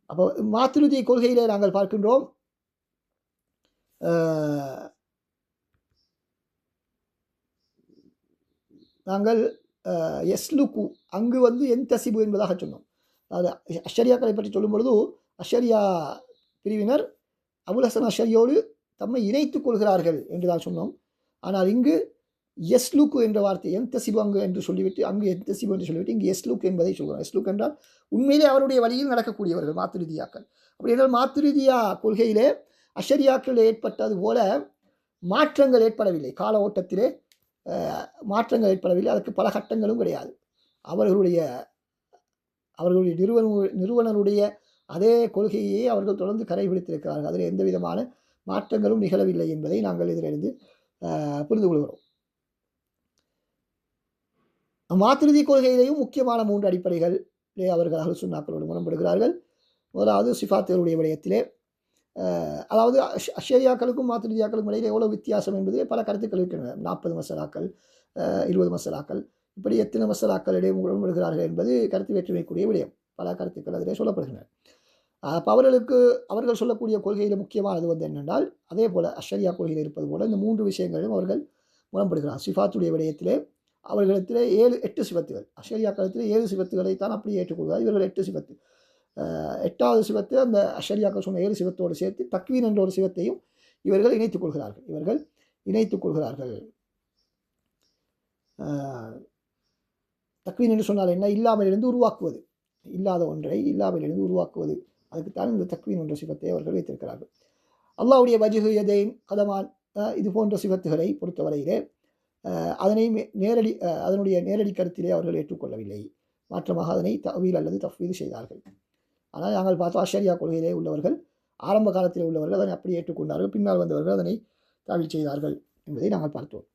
அப்போ மாத்துரிதி கொள்கையிலே நாங்கள் பார்க்கின்றோம் நாங்கள் எஸ்லுக்கு அங்கு என்தசிபு என்பதாக சொன்னோம். அதாவது அஷரியாக்களை பற்றி சொல்லும் பொழுது அஷரியா பிரிவினர் அபுல் ஹசன் அஷரியோடு தம்மை இணைத்துக் கொள்கிறார்கள் என்று தான் சொன்னோம். ஆனால் இங்கு எஸ்லுக்கு என்ற வார்த்தை என்தசிபு அங்கு என்று சொல்லிவிட்டு அங்கு என்தசிபு என்று சொல்லிவிட்டு இங்கு எஸ்லுக் என்பதை சொல்கிறோம். எஸ்லுக் என்றால் உண்மையிலே அவருடைய வழியில் நடக்கக்கூடியவர்கள் மாத்துரிதியாக்கள். அப்படி என்றால் மாத்துரிதியா கொள்கையிலே அஷரியாக்கள் ஏற்பட்டது போல மாற்றங்கள் ஏற்படவில்லை. கால ஓட்டத்திலே மாற்றங்கள் ஏற்படவில்லை. அதற்கு பல கட்டங்களும் கிடையாது. அவர்களுடைய நிறுவனருடைய அதே கொள்கையை அவர்கள் தொடர்ந்து கடைபிடித்திருக்கிறார்கள். அதில் எந்த விதமான மாற்றங்களும் நிகழவில்லை என்பதை நாங்கள் இதிலிருந்து புரிந்து கொள்கிறோம். மாத்துரிதி கொள்கையிலேயும் முக்கியமான 3 அடிப்படைகளிலே அவர்கள் அஹ்லு சுன்னாக்களோடு முரண்படுகிறார்கள். முதலாவது சிஃபாத்துகளுடைய விடயத்திலே, அதாவது அஷரியாக்களுக்கும் மாத்துரிதியாக்களுக்கும் இடையிலே எவ்வளோ வித்தியாசம் என்பது பல கருத்துக்கள் இருக்கின்றன. 40 மசலாக்கள், 20 மசலாக்கள், இப்படி எத்தனை மசலாக்களிடையே முரண்படுகிறார்கள் என்பது கருத்து வேற்றுமைக்குரிய விடயம். பல கருத்துக்கள் அதிலே சொல்லப்படுகின்றன. அப்போ அவர்கள் சொல்லக்கூடிய கொள்கையில் முக்கியமானது என்னென்றால், அதே போல் அஷரியா கொள்கையில் இருப்பது போல இந்த 3 விஷயங்களிலும் அவர்கள் முரண்படுகிறார். சிஃபாத்துடைய விடயத்திலே அவர்களிடத்திலே 8 சிவத்துகள், அஷரியா காலத்திலே 7 சிவத்துகளை தான் அப்படியே ஏற்றுக்கொள்கிறார். இவர்கள் 8 சிவத்து. 8வது சிவத்து அந்த அஷரியாக்கள் சொன்ன 7 சிவத்தோடு சேர்த்து தக்வீன் என்ற ஒரு சிவத்தையும் இவர்கள் இணைத்துக் கொள்கிறார்கள். தக்வீன் என்று சொன்னால் என்ன? இல்லாமலிருந்து உருவாக்குவது, இல்லாத ஒன்றை இல்லாமலிருந்து உருவாக்குவது. அதுக்குத்தான் இந்த தக்வீன் என்ற சிவத்தை அவர்கள் வைத்திருக்கிறார்கள். அல்லாஹ்வுடைய வஜ்ஹு, யதைன், கதமான் இது போன்ற சிவத்துகளை பொறுத்தவரையிலே அதனுடைய நேரடி கருத்திலே அவர்கள் ஏற்றுக்கொள்ளவில்லை. மாற்றமாக அதனை தஅவீல் அல்லது தஃவீல் செய்தார்கள். ஆனால் நாங்கள் பார்த்தோம் அஷரியா கொள்கையிலே உள்ளவர்கள், ஆரம்ப காலத்தில் உள்ளவர்கள் அதனை அப்படி ஏற்றுக்கொண்டார்கள். பின்னால் வந்தவர்கள் அதனை தஅவீல் செய்தார்கள் என்பதை நாங்கள் பார்த்தோம்.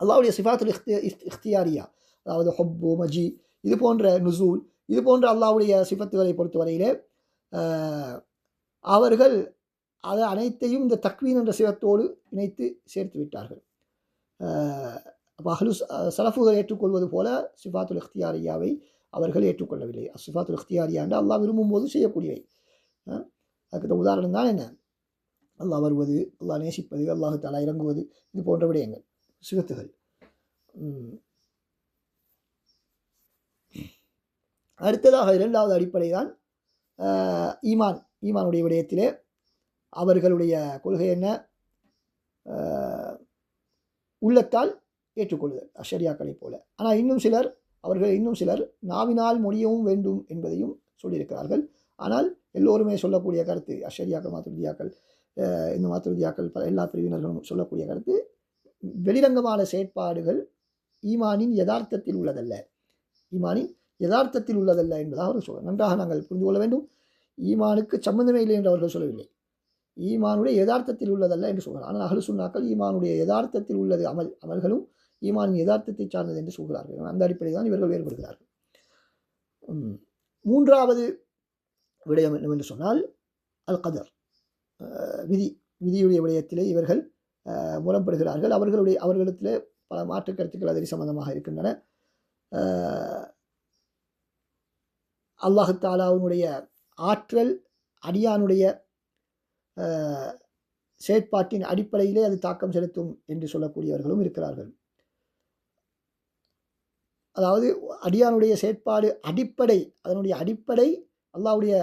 அல்லாஹ்வுடைய சிஃபாத்துல் இக்தியாரியா, அதாவது ஹுப்பு, மஜி, இது போன்ற நுசூல், இது போன்ற அல்லாஹ்வுடைய சிஃபத்துகளை பொறுத்தவரையிலே அவர்கள் அதை அனைத்தையும் இந்த தக்வீன் என்ற சிவத்தோடு இணைத்து சேர்த்து விட்டார்கள். அப்போ சலஃபுகள் ஏற்றுக்கொள்வது போல சிஃபாத்துல் இக்தியாரியாவை அவர்கள் ஏற்றுக்கொள்ளவில்லை. சிஃபாத்துல் இக்தியாரியா என்று அல்லாஹ் விரும்பும் போது செய்யக்கூடியவை. அதுக்கு உதாரணம் தான் என்ன? அல்லாஹ் வருவது, அல்லாஹ் நேசிப்பது, அல்லாஹு தஆலா இறங்குவது, இது போன்ற விடயங்கள் சிவத்துகள். அடுத்ததாக 2வது அடிப்படை தான் ஈமானுடைய விடயத்திலே அவர்களுடைய கொள்கை என்ன? உள்ளத்தால் ஏற்றுக்கொள்ளுதல், அஷரியாக்களை போல. ஆனால் இன்னும் சிலர் நாவினால் மொழியவும் வேண்டும் என்பதையும் சொல்லியிருக்கிறார்கள். ஆனால் எல்லோருமே சொல்லக்கூடிய கருத்து, அஷரியாக்கள், மாத்துரிதியாக்கள், இந்த மாத்துரிதியாக்கள் எல்லா பிரிவினர்களும் சொல்லக்கூடிய கருத்து வெளிரங்கமான செயற்பாடுகள் ஈமானின் யதார்த்தத்தில் உள்ளதல்ல, ஈமானின் யதார்த்தத்தில் உள்ளதல்ல என்பதாக அவர்கள் சொல்ல நன்றாக நாங்கள் புரிந்து கொள்ள வேண்டும். ஈமானுக்கு சம்பந்தமே இல்லை என்று அவர்கள் சொல்லவில்லை, ஈமானுடைய யதார்த்தத்தில் உள்ளதல்ல என்று சொல்கிறார். ஆனால் அஹ்லு சுன்னாக்கள் ஈமானுடைய யதார்த்தத்தில் உள்ளது அமல்களும் ஈமானின் யதார்த்தத்தை சார்ந்தது என்று சொல்கிறார்கள். அந்த அடிப்படையில் தான் இவர்கள் வேறுபடுகிறார்கள். மூன்றாவது விடயம் என்னவென்று சொன்னால் அல் கதர், விதியுடைய விடயத்திலே இவர்கள் முரண்படுகிறார்கள். அவர்களிடத்திலே பல மாற்று கருத்துக்கள் அதில் சம்பந்தமாக இருக்கின்றன. அல்லாஹு தாலாவினுடைய ஆற்றல் அடியானுடைய செயற்பாட்டின் அடிப்படையிலே அது தாக்கம் செலுத்தும் என்று சொல்லக்கூடியவர்களும் இருக்கிறார்கள். அதாவது அடியானுடைய செயற்பாடு அடிப்படை, அதனுடைய அடிப்படை அல்லாஹ்வுடைய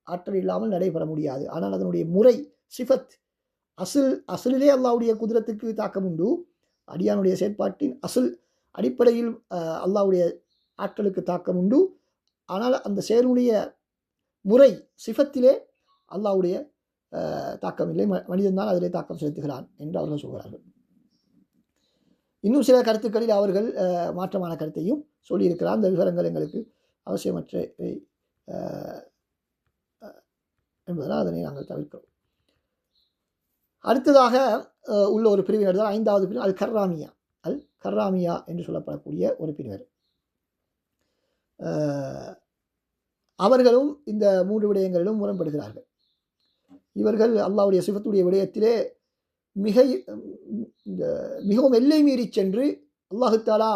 ஆற்றல் இல்லாமல் நடைபெற முடியாது. ஆனால் அதனுடைய முறை, சிஃபத், அசலிலே அல்லாஹ்வுடைய குதிரத்துக்கு தாக்கம் உண்டு. அடியானுடைய செயற்பாட்டின் அடிப்படையில் அல்லாஹ்வுடைய ஆற்றலுக்கு தாக்கம் உண்டு. ஆனால் அந்த செயலுடைய முறை, சிஃபத்திலே அல்லாஹ்வுடைய தாக்கம் இல்லை, மனிதன் தான் அதிலே தாக்கம் செலுத்துகிறான் என்று அவர்கள் சொல்கிறார்கள். இன்னும் சில கருத்துக்களில் அவர்கள் மாற்றமான கருத்தையும் சொல்லியிருக்கிறார். அந்த விவரங்கள் எங்களுக்கு அவசியமற்ற என்பதனால் அதனை நாங்கள் தவிர்க்கிறோம். அடுத்ததாக உள்ள ஒரு பிரிவினர் தான் ஐந்தாவது பிரிவு அல் கர்ராமியா என்று சொல்லப்படக்கூடிய ஒரு பிரிவினர். அவர்களும் இந்த மூன்று விடயங்களிலும் முரண்படுகிறார்கள். இவர்கள் அல்லாஹ்வுடைய சிஃபத்துடைய விடயத்திலே மிகவும் எல்லை மீறி சென்று அல்லாஹு தாலா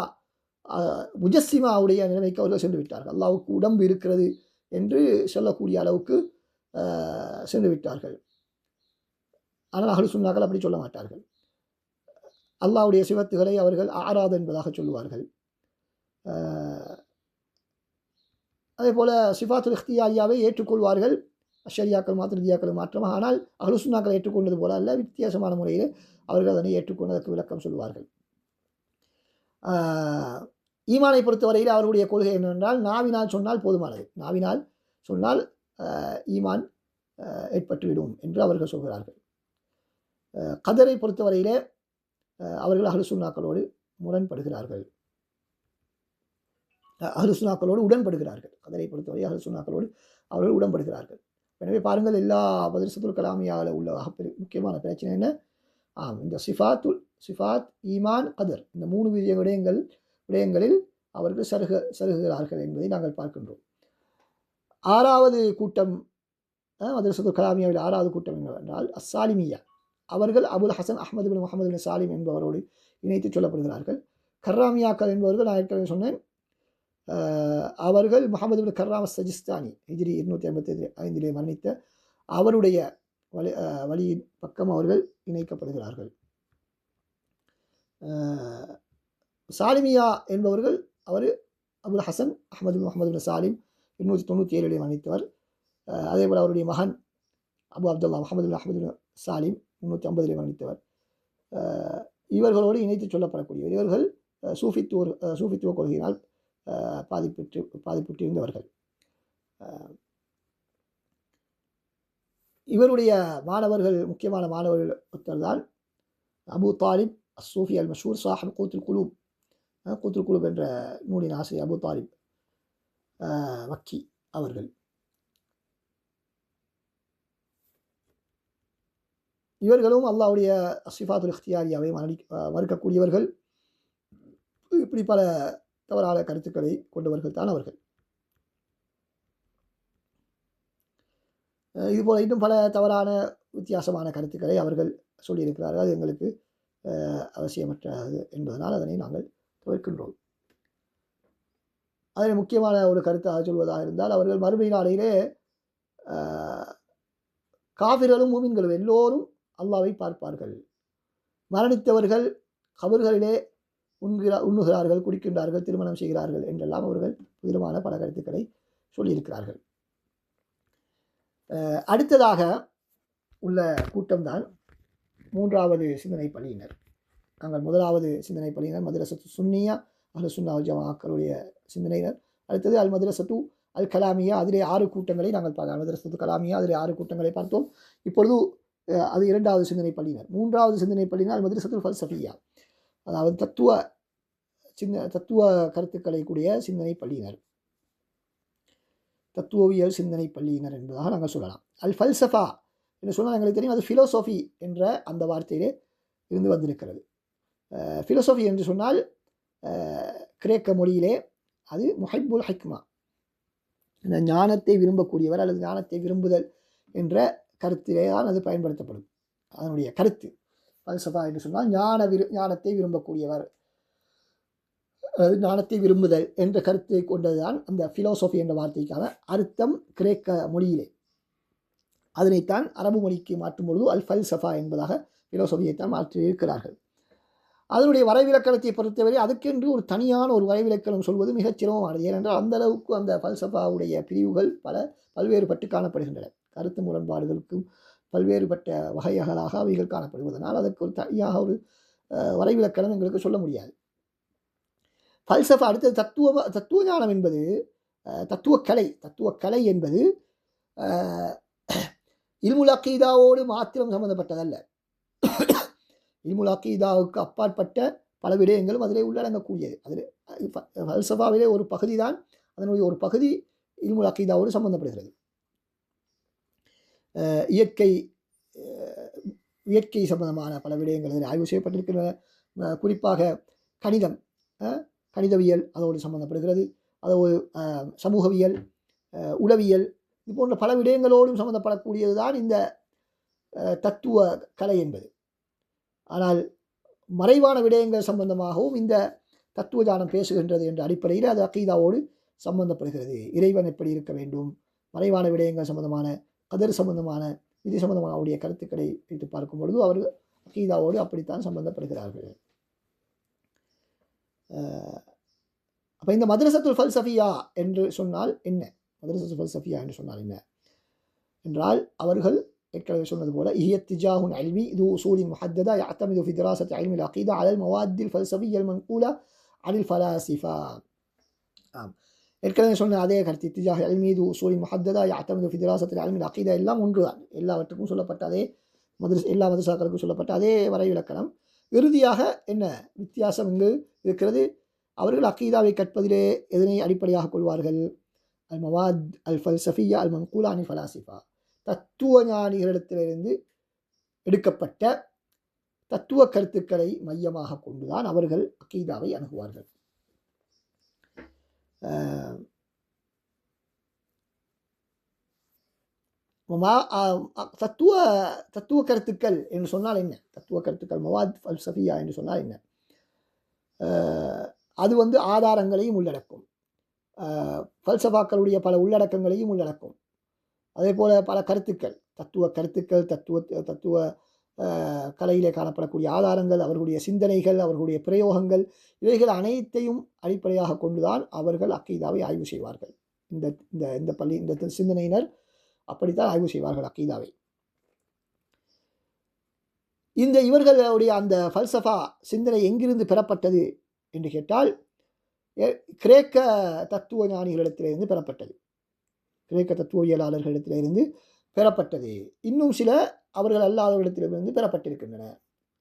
முஜஸ்ஸிமாவுடைய நிலைமைக்கு அவர்கள் சென்று விட்டார்கள். அல்லாஹ்வுக்கு உடம்பு இருக்கிறது என்று சொல்லக்கூடிய அளவுக்கு சென்று விட்டார்கள். ஆனால் அஹ்லு சுன்னாக்கள் அப்படி சொல்ல மாட்டார்கள். அல்லாஹ்வுடைய சிவத்துகளை அவர்கள் ஆராது என்பதாக சொல்லுவார்கள். அதே போல் சிஃபாத்துல் இக்தியாரியாவை ஏற்றுக்கொள்வார்கள், அஷரியாக்கள் மாத்திரதியாக்கள் மாற்றமாக. ஆனால் அஹ்லு சுன்னாக்கள் ஏற்றுக்கொண்டது போல அல்ல, வித்தியாசமான முறையில் அவர்கள் அதனை ஏற்றுக்கொண்டதற்கு விளக்கம் சொல்லுவார்கள். ஈமானை பொறுத்தவரையில் அவர்களுடைய கொள்கை என்னவென்றால், நாவினால் சொன்னால் போதுமானது, நாவினால் சொன்னால் ஈமான் ஏற்பட்டுவிடும் என்று அவர்கள் சொல்கிறார்கள். கதரை பொறுத்தவரையிலே அவர்கள் அஹ்லு சுன்னாக்களோடு முரண்படுகிறார்கள், அஹ்லு சுன்னாக்களோடு உடன்படுகிறார்கள். கதரை பொறுத்தவரை அஹ்லு சுன்னாக்களோடு அவர்கள் உடன்படுகிறார்கள். எனவே பாருங்கள், எல்லா மதரசத்துல் கலாமியாவில் உள்ள முக்கியமான பிரச்சனை என்ன? இந்த சிஃபாத், ஈமான், கதர், இந்த மூணு விடயங்களில் அவர்கள் சருகுகிறார்கள் என்பதை நாங்கள் பார்க்கின்றோம். ஆறாவது கூட்டம், மதரசத்துல் கலாமியாவில் ஆறாவது கூட்டம் என்னவென்றால் அஸ்ஸாலிமியா. அவர்கள் அபுல் ஹசன் அஹ்மது பின் முஹம்மது பின் சாலிம் என்பவரோடு இணைத்து சொல்லப்படுகிறார்கள். கர்ராமியாக்கள் என்பவர்கள் நான் ஏற்கனவே சொன்னேன், அவர்கள் முஹம்மது பின் கர்ராம் சஜிஸ்தானி ஹிஜ்ரி 285 மரணித்த அவருடைய வழியின் பக்கம் அவர்கள் இணைக்கப்படுகிறார்கள். சாலிமியா என்பவர்கள் அவர் அபுல் ஹசன் அஹ்மது பின் முஹம்மது பின் சாலிம் 297 மரணித்தவர். அதே போல் அவருடைய மகன் அபு அப்துல்லா முஹம்மது பின் அஹ்மது பின் சாலிம் 350 மரணித்தவர். இவர்களோடு இணைத்து சொல்லப்படக்கூடியவர். இவர்கள் சூஃபித்துவ கொள்கையினால் பாதிப்புற்றிருந்தவர்கள். இவருடைய மாணவர்கள், முக்கியமான மாணவர்கள் ஒருத்தர் தான் அபு தாலிப் அஸ்ஸூஃபி அல் மஷூர் சாஹிப் கூத்துல் குலூப் என்ற நூலின் ஆசிரியர் அபு தாலிப் மக்கி அவர்கள். இவர்களும் அல்லாஹ்வுடைய சிஃபாத்துல் இக்தியாரியாவை மறுக்கக்கூடியவர்கள். இப்படி பல தவறான கருத்துக்களை கொண்டவர்கள் தான் அவர்கள். இதுபோல் இன்னும் பல தவறான வித்தியாசமான கருத்துக்களை அவர்கள் சொல்லியிருக்கிறார்கள். அது எங்களுக்கு அவசியமற்றது என்பதனால் அதனை நாங்கள் தவிர்க்கின்றோம். அதில் முக்கியமான ஒரு கருத்தாக சொல்வதாக இருந்தால், அவர்கள் மறுமை நாளையிலே காஃபிர்களும் மூமின்களும் எல்லோரும் அல்லாஹ்வை பார்ப்பார்கள். மரணித்தவர்கள் கபர்களிலே உண்ணுகிறார்கள், குடிக்கின்றார்கள், திருமணம் செய்கிறார்கள் என்றெல்லாம் அவர்கள் விதமான பல கருத்துக்களை சொல்லியிருக்கிறார்கள். அடுத்ததாக உள்ள கூட்டம்தான் மூன்றாவது சிந்தனை பள்ளியினர். நாங்கள் முதலாவது சிந்தனை பள்ளியினர் மதரசத்து சுன்னியா அஹ்லு சுன்னா வல் ஜமாஅக்களுடைய சிந்தனையினர். அடுத்தது அல் மதரசத்து அல் கலாமியா, அதிலே 6 கூட்டங்களை நாங்கள் பார்த்தோம். மதரசத்து கலாமியா அதிலே 6 கூட்டங்களை பார்த்தோம். இப்பொழுது அது இரண்டாவது சிந்தனை பள்ளியினர். மூன்றாவது சிந்தனை பள்ளியினர் மதரசத்துல் ஃபல்சஃபியா, அதாவது தத்துவ கருத்துக்களை கூடிய சிந்தனை பள்ளியினர், தத்துவவியல் சிந்தனை பள்ளியினர் என்பதாக நாங்கள் சொல்லலாம். அல் ஃபல்சஃபா என்று சொன்னால் எங்களுக்கு தெரியும், அது ஃபிலோசோஃபி என்ற அந்த வார்த்தையிலே இருந்து வந்திருக்கிறது. ஃபிலோசோஃபி என்று சொன்னால் கிரேக்க மொழியிலே அது முஹிப்புல் ஹிக்மா, இந்த ஞானத்தை விரும்பக்கூடியவர் அல்லது ஞானத்தை விரும்புதல் என்ற கருத்திலே தான் அது பயன்படுத்தப்படும். அதனுடைய கருத்து ஃபல்சஃபா என்று சொன்னால் ஞானத்தை விரும்பக்கூடியவர், ஞானத்தை விரும்புதல் என்ற கருத்தை கொண்டதுதான் அந்த ஃபிலோசோஃபி என்ற வார்த்தைக்கான அர்த்தம் கிரேக்க மொழியிலே. அதனைத்தான் அரபு மொழிக்கு மாற்றும் பொழுது அல் ஃபல்சஃபா என்பதாக ஃபிலோசோஃபியைத்தான் மாற்றியிருக்கிறார்கள். அதனுடைய வரைவிலக்கணத்தை பொறுத்தவரை அதுக்கென்று ஒரு தனியான ஒரு வரைவிலக்கணம் சொல்வது மிகச் சிரமமானது. ஏனென்றால் அந்த அளவுக்கு அந்த ஃபல்சஃபாவுடைய பிரிவுகள் பல்வேறுபட்டு காணப்படுகின்றன. கருத்து முரண்பாடுகளுக்கும் பல்வேறுபட்ட வகைகளாக அவைகள் காணப்படுவதனால் அதற்கு ஒரு தனியாக ஒரு வரைவிலக்கணம் எங்களுக்கு சொல்ல முடியாது. ஃபல்சஃபா அடுத்தது தத்துவ ஞானம் என்பது தத்துவக்கலை என்பது இல்முல் அகீதாவோடு மாத்திரம் சம்பந்தப்பட்டதல்ல. இல்முல் அகீதாவுக்கு அப்பாற்பட்ட பல விடயங்களும் அதிலே உள்ளடங்கக்கூடியது. அதில் ஃபல்சஃபாவிலே ஒரு பகுதி தான், அதனுடைய ஒரு பகுதி இல்முல் அகீதாவோடு சம்பந்தப்படுகிறது. இயற்கை சம்பந்தமான பல விடயங்கள் அதில் ஆய்வு செய்யப்பட்டிருக்கின்றன. குறிப்பாக கணிதவியல் அதோடு சம்பந்தப்படுகிறது. அதோடு சமூகவியல், உளவியல், இது போன்ற பல விடயங்களோடும் சம்பந்தப்படக்கூடியது தான் இந்த தத்துவ கலை என்பது. ஆனால் மறைவான விடயங்கள் சம்பந்தமாகவும் இந்த தத்துவ ஞானம் பேசுகின்றது என்ற அடிப்படையில் அது அகீதாவோடு சம்பந்தப்படுகிறது. இறைவன் எப்படி இருக்க வேண்டும், மறைவான விடயங்கள் சம்பந்தமான, கதர் சம்பந்தமான, விதி சம்பந்தமான அவருடைய கருத்துக்களை வைத்து பார்க்கும் பொழுது அவர்கள் அகீதாவோடு அப்படித்தான் சம்பந்தப்படுகிறார்கள். அப்போ இந்த மதரசத்துல் ஃபல்சஃபியா என்று சொன்னால் என்ன? மதரசத்துல் ஃபல்சஃபியா என்று சொன்னால் என்ன என்றால், அவர்கள் ஏற்கனவே சொன்னது போல இஹ்திஜாஹுன் இல்மி து உசூலின் முஹத்ததா யஅ்தமிது ஃபி திராசத்தி இல்மில் அகீதா அலல் மவாத்தில் ஃபல்சஃபிய்யல் மன்கூலா அனில் ஃபலாசிஃபா. ஏற்கனவே சொன்ன அதே கருத்து, இத்திஜாஹ் இல்மி து உசூலின் முஹத்ததா யஅ்தமிது ஃபி திராசத்தி இல்மில் அகீதா, எல்லாம் ஒன்றுதான். எல்லாவற்றுக்கும் சொல்லப்பட்ட அதே எல்லா மதரசாக்களுக்கும் சொல்லப்பட்ட அதே வரைவிலக்கணம். இறுதியாக என்ன வித்தியாசம் இங்கு இருக்கிறது? அவர்கள் அகீதாவை கற்பதிலே எதனை அடிப்படையாக கொள்வார்கள்? அல் மவாத் அல் ஃபல்சஃபியா அல் மன்கூலா அனில் ஃபலாசிஃபா, தத்துவ ஞானிகளிடத்திலிருந்து எடுக்கப்பட்ட தத்துவ கருத்துக்களை மையமாக கொண்டுதான் அவர்கள் அகீதாவை அணுகுவார்கள். தத்துவ கருத்துக்கள் என்று சொன்னால் என்ன? தத்துவ கருத்துக்கள் மவாத் ஃபல்சஃபியா என்று சொன்னால் என்ன? அது ஆதாரங்களையும் உள்ளடக்கும், ஃபல்சஃபாக்களுடைய பல உள்ளடக்கங்களையும் உள்ளடக்கும். அதே போல் பல கருத்துக்கள், தத்துவ கலையிலே காணப்படக்கூடிய ஆதாரங்கள், அவர்களுடைய சிந்தனைகள், அவர்களுடைய பிரயோகங்கள், இவைகள் அனைத்தையும் அடிப்படையாக கொண்டுதான் அவர்கள் அகீதாவை ஆய்வு செய்வார்கள். இந்த சிந்தனையினர் அப்படித்தான் ஆய்வு செய்வார்கள் அகீதாவை. இவர்களுடைய அந்த ஃபல்சஃபா சிந்தனை எங்கிருந்து பெறப்பட்டது என்று கேட்டால், கிரேக்க தத்துவ ஞானிகளிடத்திலிருந்து பெறப்பட்டது, கிரேக்க தத்துவவியலாளர்களிடத்திலிருந்து பெறப்பட்டது. இன்னும் சில அவர்கள் அல்லாதவர்களிடத்திலிருந்து பெறப்பட்டிருக்கின்றன.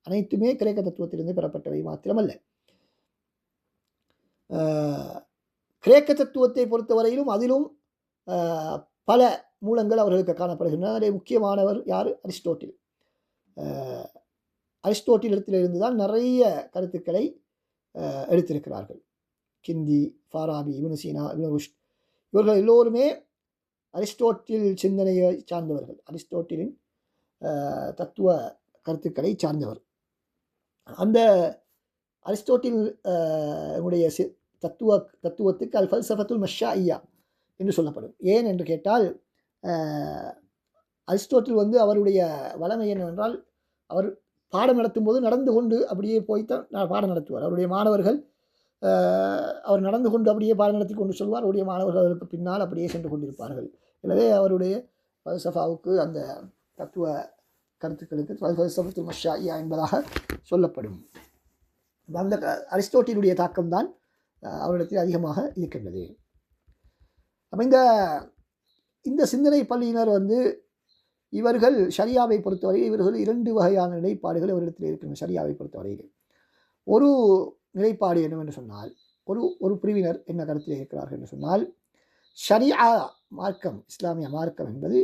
அனைத்துமே கிரேக்க தத்துவத்திலிருந்து பெறப்பட்டவை மாத்திரமல்ல. கிரேக்க தத்துவத்தை பொறுத்தவரையிலும் அதிலும் பல மூலங்கள் அவர்களுக்கு காணப்படுகின்றன. அதில் முக்கியமானவர் யார்? அரிஸ்டோட்டில். அரிஸ்டோட்டிலிடத்திலிருந்து தான் நிறைய கருத்துக்களை எடுத்திருக்கிறார்கள். கிந்தி, ஃபாராபி, இப்னு சீனா, இப்னு ருஷ்ட், இவர்கள் எல்லோருமே அரிஸ்டோட்டில் சிந்தனையை சார்ந்தவர்கள், அரிஸ்டோட்டிலின் தத்துவ கருத்துக்களை சார்ந்தவர். அந்த அரிஸ்டோட்டில் உடைய தத்துவத்துக்கு அல் ஃபல்சஃபத்துல் மஷாஇய்யா என்று சொல்லப்படும். ஏன் என்று கேட்டால், அரிஸ்டோட்டில் அவருடைய வளமை என்னவென்றால், அவர் பாடம் நடத்தும் போது நடந்து கொண்டு அப்படியே போய்த்தான் பாடம் நடத்துவார். அவருடைய மாணவர்கள் அவர் நடந்து கொண்டு அப்படியே பாடம் நடத்தி கொண்டு சொல்வார். அவருடைய மாணவர்கள் அவருக்கு பின்னால் அப்படியே சென்று கொண்டிருப்பார்கள். எனவே அவருடைய ஃபல்சஃபாவுக்கு, அந்த தத்துவ கருத்துக்களுக்கு ஃபல்சஃபத்துல் மஷாஇய்யா என்பதாக சொல்லப்படும். அந்த அரிஸ்டோட்டிலுடைய தாக்கம்தான் அவரிடத்தில் அதிகமாக இருக்கின்றது. அப்போ இந்த சிந்தனை பள்ளியினர் இவர்கள் ஷரியாவை பொறுத்தவரையில் இவர்கள் 2 வகையான நிலைப்பாடுகள் இவரிடத்தில் இருக்கின்றன. ஷரியாவை பொறுத்தவரையில் ஒரு நிலைப்பாடு என்னவென்று சொன்னால், ஒரு பிரிவினர் என்ன கருத்தில் இருக்கிறார்கள் என்று சொன்னால், ஷரியா மார்க்கம், இஸ்லாமிய மார்க்கம் என்பது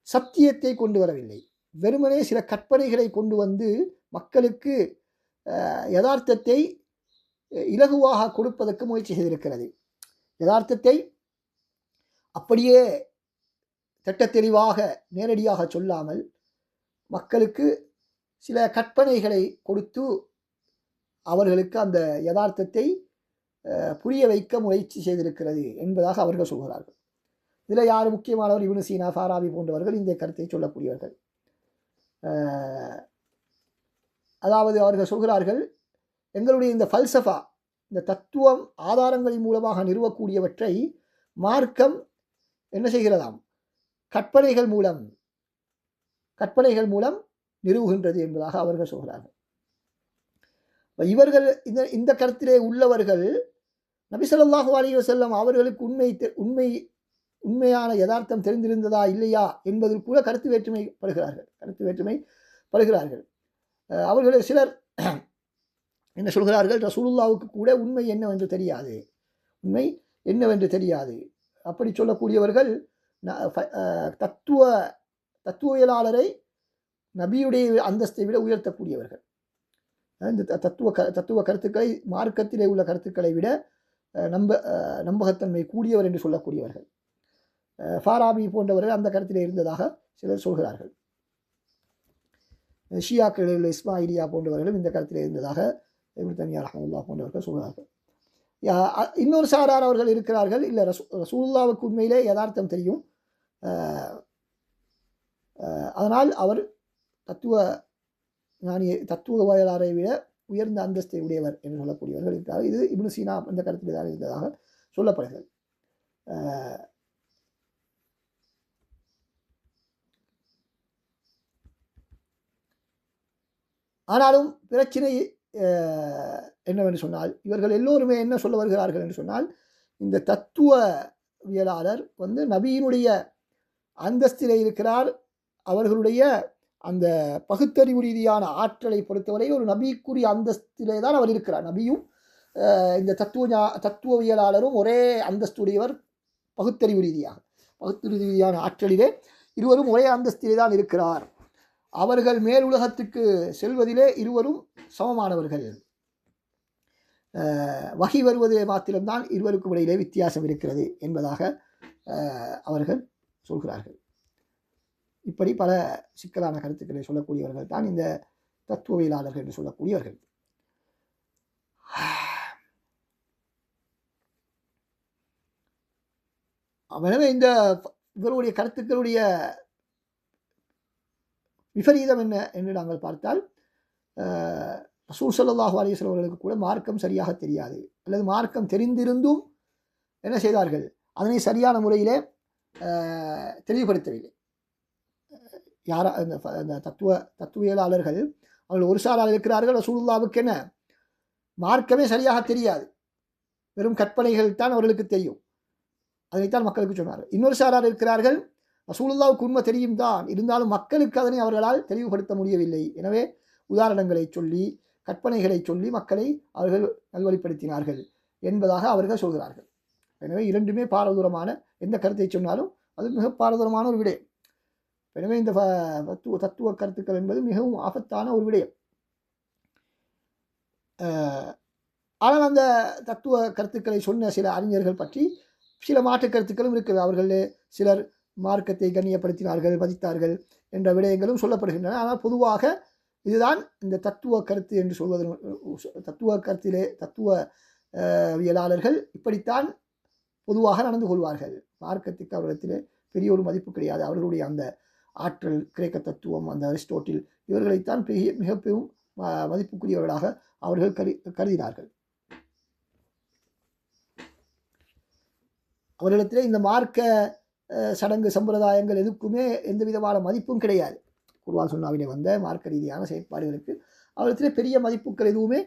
சத்தியத்தை கொண்டு வரவில்லை, வெறுமனே சில கற்பனைகளை கொண்டு வந்து மக்களுக்கு யதார்த்தத்தை இலகுவாக கொடுப்பதற்கு முயற்சி செய்திருக்கிறது. யதார்த்தத்தை அப்படியே திட்டத்தெளிவாக நேரடியாக சொல்லாமல் மக்களுக்கு சில கற்பனைகளை கொடுத்து அவர்களுக்கு அந்த யதார்த்தத்தை புரிய வைக்க முயற்சி செய்திருக்கிறது என்பதாக அவர்கள் சொல்கிறார்கள். இதில் யார் முக்கியமானவர்? இப்னு சீனா, ஃபாராபி போன்றவர்கள் இந்த கருத்தை சொல்லக்கூடியவர்கள். அதாவது அவர்கள் சொல்கிறார்கள், எங்களுடைய இந்த ஃபல்சஃபா, இந்த தத்துவம் ஆதாரங்களின் மூலமாக நிறுவக்கூடியவற்றை மார்க்கம் என்ன செய்கிறதாம்? கற்பனைகள் மூலம் நிறுவுகின்றது என்பதாக அவர்கள் சொல்கிறார்கள். இவர்கள் இந்த கருத்திலே உள்ளவர்கள் நபி ஸல்லல்லாஹு அலைஹி வஸல்லம் அவர்களுக்கு உண்மையான யதார்த்தம் தெரிந்திருந்ததா இல்லையா என்பதில் கூட கருத்து வேற்றுமை படுகிறார்கள். அவர்கள் சிலர் என்ன சொல்கிறார்கள்? ரசூலுல்லாவுக்கு கூட உண்மை என்னவென்று தெரியாது. அப்படி சொல்லக்கூடியவர்கள் தத்துவவியலாளரை நபியுடைய அந்தஸ்தை விட உயர்த்தக்கூடியவர்கள். இந்த தத்துவ கருத்துக்களை, மார்க்கத்திலே உள்ள கருத்துக்களை விட நம்பகத்தன்மை கூடியவர் என்று சொல்லக்கூடியவர்கள். ஃபாராபி போன்றவர்கள் அந்த கருத்திலே இருந்ததாக சிலர் சொல்கிறார்கள். ஷியாக்களில் உள்ள இஸ்மாயிலியா போன்றவர்களும் இந்த கருத்திலே இருந்ததாக இப்னு தய்மிய்யா ரஹ்மத்துல்லாஹ் போன்றவர்கள் சொல்கிறார்கள். இன்னொரு சாரார் அவர்கள் இருக்கிறார்கள், இல்லை ரசூலுல்லாவுக்கு உண்மையிலே யதார்த்தம் தெரியும், அதனால் அவர் தத்துவவியலாளரை விட உயர்ந்த அந்தஸ்தை உடையவர் என்று சொல்லக்கூடியவர்கள் இருக்கிறார்கள். இது இப்னு சீனா அந்த கருத்தில் தான் இருந்ததாக சொல்லப்படுகிறது. ஆனாலும் பிரச்சனை என்னவென்று சொன்னால், இவர்கள் எல்லோருமே என்ன சொல்ல வருகிறார்கள் என்று சொன்னால், இந்த தத்துவவியலாளர் நபியினுடைய அந்தஸ்திலே இருக்கிறார், அவர்களுடைய அந்த பகுத்தறிவு ரீதியான ஆற்றலை பொறுத்தவரை ஒரு நபிக்குரிய அந்தஸ்திலே தான் அவர் இருக்கிறார். நபியும் இந்த தத்துவவியலாளரும் ஒரே அந்தஸ்துடையவர். பகுத்தறிவு ரீதியான ஆற்றலிலே இருவரும் ஒரே அந்தஸ்திலே தான் இருக்கிறார். அவர்கள் மேலுலகத்துக்கு செல்வதிலே இருவரும் சமமானவர்கள். வகி வருவதிலே மாத்திரம்தான் இருவருக்கும் இடையிலே வித்தியாசம் இருக்கிறது என்பதாக அவர்கள் சொல்கிறார்கள். இப்படி பல சிக்கலான கருத்துக்களை சொல்லக்கூடியவர்கள் தான் இந்த தத்துவவியலாளர்கள் என்று சொல்லக்கூடியவர்கள். எனவே இந்த இவருடைய கருத்துக்களுடைய விபரீதம் என்ன என்று நாங்கள் பார்த்தால், ரசூல் ஸல்லல்லாஹு அலைஹி வஸல்லம் அவர்களுக்கு கூட மார்க்கம் சரியாக தெரியாது, அல்லது மார்க்கம் தெரிந்திருந்தும் என்ன செய்தார்கள்? அதனை சரியான முறையிலே தெளிவுபடுத்தவில்லை. அந்த தத்துவியலாளர்கள் அவர்கள் ஒரு சாரார் இருக்கிறார்கள், ரசூலுல்லாவுக்கு என்ன மார்க்கமே சரியாக தெரியாது, வெறும் கற்பனைகள் தான் அவர்களுக்கு தெரியும், அதனைத்தான் மக்களுக்கு சொன்னார்கள். இன்னொரு சாரார் இருக்கிறார்கள், ரசூலுல்லாவுக்கு உண்மை தெரியும் தான், இருந்தாலும் மக்களுக்கு அதனை அவர்களால் தெளிவுபடுத்த முடியவில்லை. எனவே உதாரணங்களை சொல்லி, கற்பனைகளை சொல்லி மக்களை அவர்கள் நல்வழிப்படுத்தினார்கள் என்பதாக அவர்கள் சொல்கிறார்கள். எனவே இரண்டுமே பாரதூரமான, எந்த கருத்தை சொன்னாலும் அது மிக பாரதூரமான ஒரு விடயம். எனவே இந்த தத்துவ கருத்துக்கள் என்பது மிகவும் ஆபத்தான ஒரு விடயம். ஆனால் அந்த தத்துவ கருத்துக்களை சொன்ன சில அறிஞர்கள் பற்றி சில மாற்று கருத்துக்களும் இருக்குது. அவர்கள் சிலர் மார்க்கத்தை கண்ணியப்படுத்தினார்கள், மதித்தார்கள் என்ற விடயங்களும் சொல்லப்படுகின்றன. ஆனால் பொதுவாக இதுதான் இந்த தத்துவ கருத்து என்று சொல்வது. தத்துவவியலாளர்கள் இப்படித்தான் பொதுவாக நடந்து கொள்வார்கள். மார்க்கத்துக்கு அவர்களிடத்திலே பெரிய ஒரு மதிப்பு கிடையாது. அவர்களுடைய அந்த ஆற்றல், கிரேக்க தத்துவம், அந்த அரிஸ்டோட்டில் இவர்களைத்தான் மிக பெரும் மதிப்புக்குரியவர்களாக அவர்கள் கருதினார்கள். அவர்களிடத்திலே இந்த மார்க்க சடங்கு சம்பிரதாயங்கள் எதுக்குமே எந்த விதமான மதிப்பும் கிடையாது. குர்ஆன் சுன்னாவிலே வந்த மார்க்க ரீதியான செயற்பாடுகளுக்கு அவர்களிடத்திலே பெரிய மதிப்புகள் எதுவுமே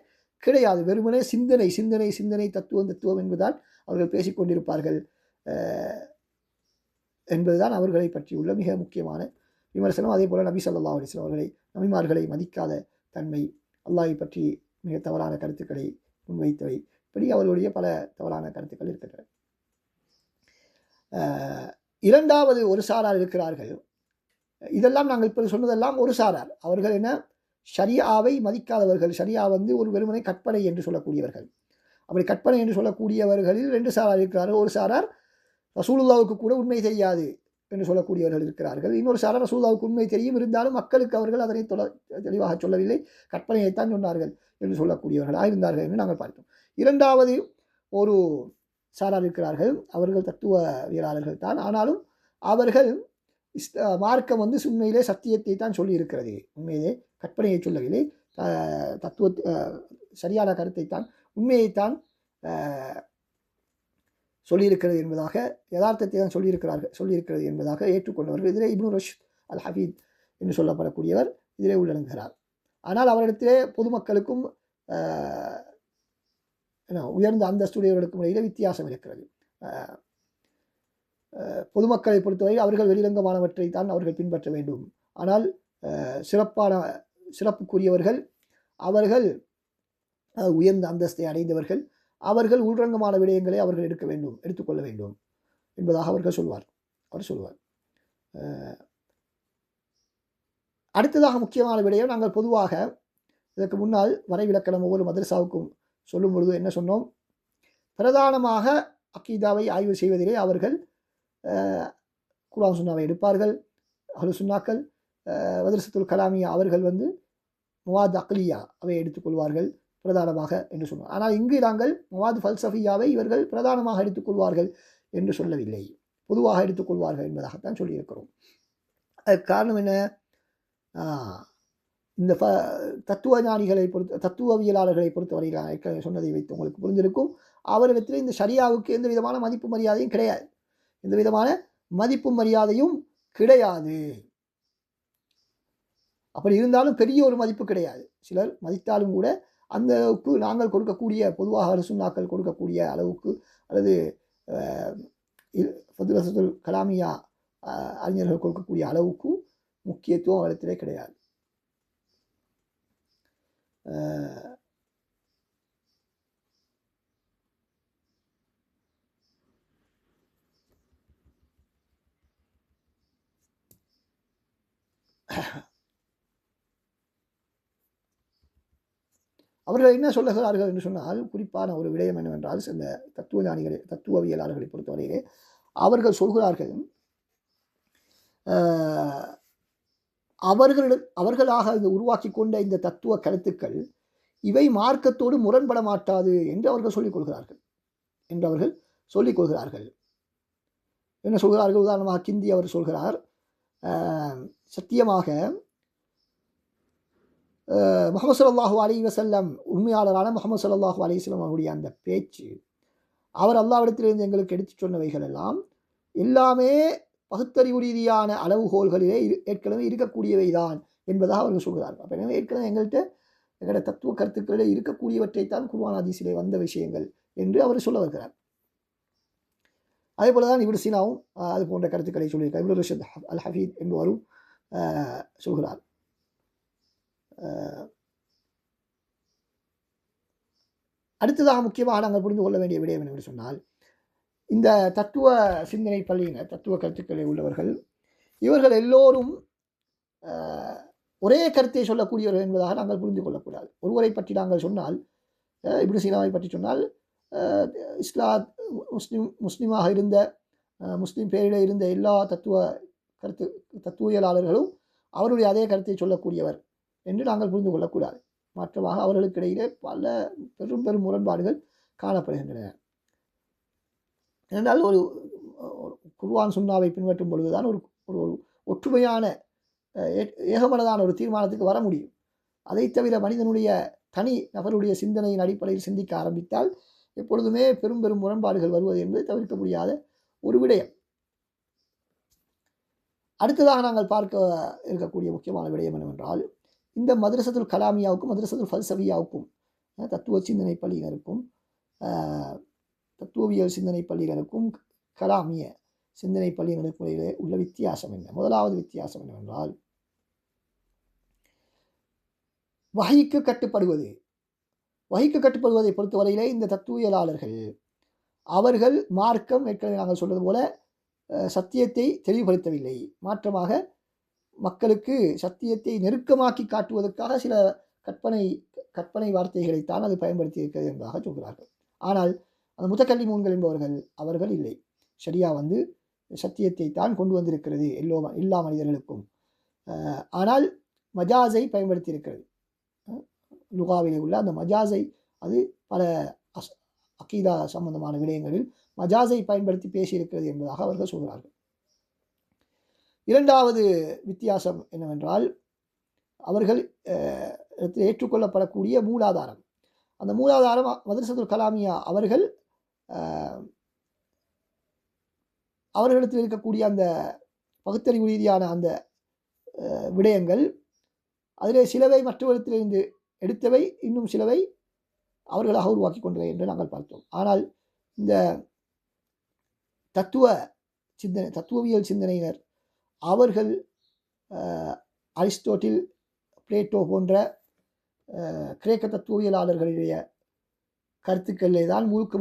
கிடையாது. வெறுமனே சிந்தனை தத்துவம் என்பதால் அவர்கள் பேசிக்கொண்டிருப்பார்கள் என்பதுதான் அவர்களை பற்றியுள்ள மிக முக்கியமான விமர்சனம். அதே போல் நபி ஸல்லல்லாஹு அலைஹி வஸல்லம் அவர்களை நபிமார்களை மதிக்காத தன்மை, அல்லாஹை பற்றி மிக தவறான கருத்துக்களை முன்வைத்தவை, இப்படி அவர்களுடைய பல தவறான கருத்துக்கள் இருக்கின்றன. இரண்டாவது ஒரு சாரார் இருக்கிறார்கள். இதெல்லாம் நாங்கள் இப்போ சொன்னதெல்லாம் ஒரு சாரார். அவர்கள் என்ன, ஷரியாவை மதிக்காதவர்கள். ஷரியா ஒரு வெறுமனை கற்பனை என்று சொல்லக்கூடியவர்கள். அப்படி கற்பனை என்று சொல்லக்கூடியவர்களில் ரெண்டு சாரார் இருக்கிறார்கள். ஒரு சாரார் ரசூலுல்லாவுக்கு கூட உண்மை தெரியாது என்று சொல்லக்கூடியவர்கள் இருக்கிறார்கள். இன்னொரு சாரார் ரசூலுல்லாவுக்கு உண்மை தெரியும், இருந்தாலும் மக்களுக்கு அவர்கள் அதனை தெளிவாக சொல்லவில்லை, கற்பனையைத்தான் சொன்னார்கள் என்று சொல்லக்கூடியவர்களாக இருந்தார்கள் என்று நாங்கள் பார்த்தோம். இரண்டாவது ஒரு சாரார் இருக்கிறார்கள். அவர்கள் தத்துவவியலாளர்கள் தான். ஆனாலும் அவர்கள் மார்க்கம் உண்மையிலே சத்தியத்தை தான் சொல்லியிருக்கிறது, உண்மையிலே கற்பனையை சொல்லவில்லை, தத்துவ சரியான கருத்தைத்தான், உண்மையைத்தான் சொல்லியிருக்கிறது என்பதாக, யதார்த்தத்தை தான் சொல்லியிருக்கிறது என்பதாக ஏற்றுக்கொண்டவர்கள். இதிலே இப்னு ரஷ்த் அல் ஹஃபீத் என்று சொல்லப்படக்கூடியவர் இதிலே உள்ளடங்குகிறார். ஆனால் அவரிடத்திலே பொதுமக்களுக்கும் உயர்ந்த அந்தஸ்துடையவர்களுக்கும் இடையிலே வித்தியாசம் இருக்கிறது. பொதுமக்களை பொறுத்தவரை அவர்கள் வெளிரங்கமானவற்றை தான் அவர்கள் பின்பற்ற வேண்டும். ஆனால் சிறப்புக்குரியவர்கள், அவர்கள் உயர்ந்த அந்தஸ்தை அடைந்தவர்கள், அவர்கள் உள்ரங்கமான விடயங்களை அவர்கள் எடுத்துக்கொள்ள வேண்டும் என்பதாக அவர் சொல்வார். அடுத்ததாக முக்கியமான விடயம், நாங்கள் பொதுவாக இதற்கு முன்னால் வரைவிலக்கணம் ஒவ்வொரு மதரசாவுக்கும் சொல்லும் பொழுது என்ன சொன்னோம், பிரதானமாக அக்கீதாவை ஆய்வு செய்வதிலே அவர்கள் குர்ஆன் சுன்னாவை எடுப்பார்கள். அஹ்லு சுன்னாக்கள் மதரசத்துல் கலாமியா அவர்கள் மவாத் அக்லியா அவை எடுத்துக்கொள்வார்கள் பிரதானமாக என்று சொன்னார். ஆனால் இங்கு நாங்கள் மவாத் ஃபல்சஃபியாவை இவர்கள் பிரதானமாக எடுத்துக்கொள்வார்கள் என்று சொல்லவில்லை, பொதுவாக எடுத்துக்கொள்வார்கள் என்பதாகத்தான் சொல்லியிருக்கிறோம். அதுக்கு காரணம் என்ன, இந்த தத்துவ ஞானிகளை தத்துவவியலாளர்களை பொறுத்தவரையில் சொன்னதை வைத்து உங்களுக்கு புரிந்திருக்கும், அவரிடத்தில் இந்த ஷரியாவுக்கு எந்த விதமான மதிப்பு மரியாதையும் கிடையாது, எந்த விதமான மதிப்பு மரியாதையும் கிடையாது. அப்படி இருந்தாலும் பெரிய ஒரு மதிப்பு கிடையாது. சிலர் மதித்தாலும் கூட அந்த அளவுக்கு நாங்கள் கொடுக்கக்கூடிய, பொதுவாக அஹ்லு சுன்னாக்கள் கொடுக்கக்கூடிய அளவுக்கு, அல்லது ஃபதுலத்துல் கலாமியா அறிஞர்கள் கொடுக்கக்கூடிய அளவுக்கு முக்கியத்துவம் அவரிடத்திலே கிடையாது. அவர்கள் என்ன சொல்லுகிறார்கள் என்று சொன்னால், குறிப்பான ஒரு விடயம் என்னவென்றால், இந்த தத்துவவியலாளர்களை பொறுத்தவரையிலே அவர்கள் சொல்கிறார்கள், அவர்களாக உருவாக்கி கொண்ட இந்த தத்துவ கருத்துக்கள் இவை மார்க்கத்தோடு முரண்பட மாட்டாது என்று அவர்கள் சொல்லிக் கொள்கிறார்கள். என்ன சொல்கிறார்கள்? உதாரணமாக கிந்தி அவர் சொல்கிறார், சத்தியமாக முஹம்மது ஸல்லல்லாஹு அலைஹி வஸல்லம் உண்மையாளரான முஹம்மது ஸல்லல்லாஹு அலைஹி வஸல்லம் அவருடைய அந்த பேச்சு, அவர் அல்லாஹ்விடத்திலிருந்து எங்களுக்கு எடுத்து சொன்னவைகள் எல்லாம் எல்லாமே பகுத்தறிவு ரீதியான அளவுகோல்களிலே ஏற்கனவே இருக்கக்கூடியவை தான் என்பதாக அவர்கள் சொல்கிறார்கள். அப்போ எனவே ஏற்கனவே எங்களோட தத்துவ கருத்துக்களிலே இருக்கக்கூடியவற்றைத்தான் குர்ஆன் ஹதீஸிலே வந்த விஷயங்கள் என்று அவர் சொல்ல வருகிறார். அதே போல தான் இப்னு சீனாவும் அது போன்ற கருத்துக்களை சொல்லியிருக்கார். இப்னு ரஷ்த் அல் ஹஃபீத் என்பவரும் சொல்கிறார். அடுத்ததாக முக்கியமாக நாங்கள் புரிந்து கொள்ள வேண்டிய விடயம் என்று சொன்னால், இந்த தத்துவ சிந்தனை பள்ளியினர், தத்துவ கருத்துக்களை உள்ளவர்கள், இவர்கள் எல்லோரும் ஒரே கருத்தை சொல்லக்கூடியவர்கள் என்பதாக நாங்கள் புரிந்து கொள்ளக்கூடாது. ஒருவரை பற்றி நாங்கள் சொன்னால், இப்னு சீனாவை பற்றி சொன்னால், முஸ்லீமாக இருந்த, முஸ்லீம் பேரில் இருந்த எல்லா தத்துவியலாளர்களும் அவருடைய அதே கருத்தை சொல்லக்கூடியவர் என்று நாங்கள் புரிந்து கொள்ளக்கூடாது. மாற்றமாக அவர்களுக்கிடையிலே பல பெரும் முரண்பாடுகள் காணப்படுகின்றன. ஏனென்றால் ஒரு குர்ஆன் சுன்னாவை பின்பற்றும் பொழுதுதான் ஒரு ஒற்றுமையான ஏகமனதான ஒரு தீர்மானத்துக்கு வர முடியும். அதை தவிர மனிதனுடைய தனி நபருடைய சிந்தனையின் அடிப்படையில் சிந்திக்க ஆரம்பித்தால் எப்பொழுதுமே பெரும் முரண்பாடுகள் வருவது என்பது தவிர்க்க முடியாத ஒரு விடயம். அடுத்ததாக நாங்கள் பார்க்க இருக்கக்கூடிய முக்கியமான விடயம் என்னவென்றால், இந்த மதரசத்துல் கலாமியாவுக்கும் மதரசத்துல் ஃபல்சஃபியாவுக்கும், தத்துவ சிந்தனை பள்ளியினருக்கும் தத்துவவியல் சிந்தனை பள்ளிகளுக்கும் கலாமிய சிந்தனை பள்ளிகளுக்கு இடையிலே உள்ள வித்தியாசம் என்ன? முதலாவது வித்தியாசம் என்னவென்றால், வஹைக்கு கட்டுப்படுவது. வஹைக்கு கட்டுப்படுவதை பொறுத்தவரையிலே இந்த தத்துவியலாளர்கள் அவர்கள் மார்க்கம் ஏற்கனவே நாங்கள் சொல்வது போல சத்தியத்தை தெளிவுபடுத்தவில்லை. மாற்றமாக மக்களுக்கு சத்தியத்தை நெருக்கமாக்கி காட்டுவதற்காக சில கற்பனை வார்த்தைகளைத்தான் அது பயன்படுத்தி இருக்கிறது என்பதாக சொல்கிறார்கள். ஆனால் அந்த முத்தக்கல்லிமூன்கள் என்பவர்கள் அவர்கள் இல்லை. ஷரியா வந்து சத்தியத்தை தான் கொண்டு வந்திருக்கிறது எல்லா மனிதர்களுக்கும். ஆனால் மஜாஸை பயன்படுத்தி இருக்கிறது. லுகாவிலே உள்ள அந்த மஜாஸை அது பல அகீதா சம்பந்தமான விடயங்களில் மஜாஸை பயன்படுத்தி பேசியிருக்கிறது என்பதாக அவர்கள் சொல்கிறார்கள். இரண்டாவது வித்தியாசம் என்னவென்றால், அவர்கள் ஏற்றுக்கொள்ளப்படக்கூடிய மூலாதாரம். அந்த மூலாதாரம் மதரசத்துல் கலாமியா அவர்களிடத்தில் இருக்கக்கூடிய அந்த பகுத்தறிவு ரீதியான அந்த விடயங்கள், அதிலே சிலவை மற்றவரிடத்திலிருந்து எடுத்தவை, இன்னும் சிலவை அவர்களாக உருவாக்கி கொண்டவை என்று நாங்கள் பார்த்தோம். ஆனால் இந்த தத்துவவியல் சிந்தனையினர் அவர்கள் அரிஸ்டோட்டில், பிளேட்டோ போன்ற கிரேக்க தத்துவவியலாளர்களுடைய கருத்துக்களிலே தான் முழுக்க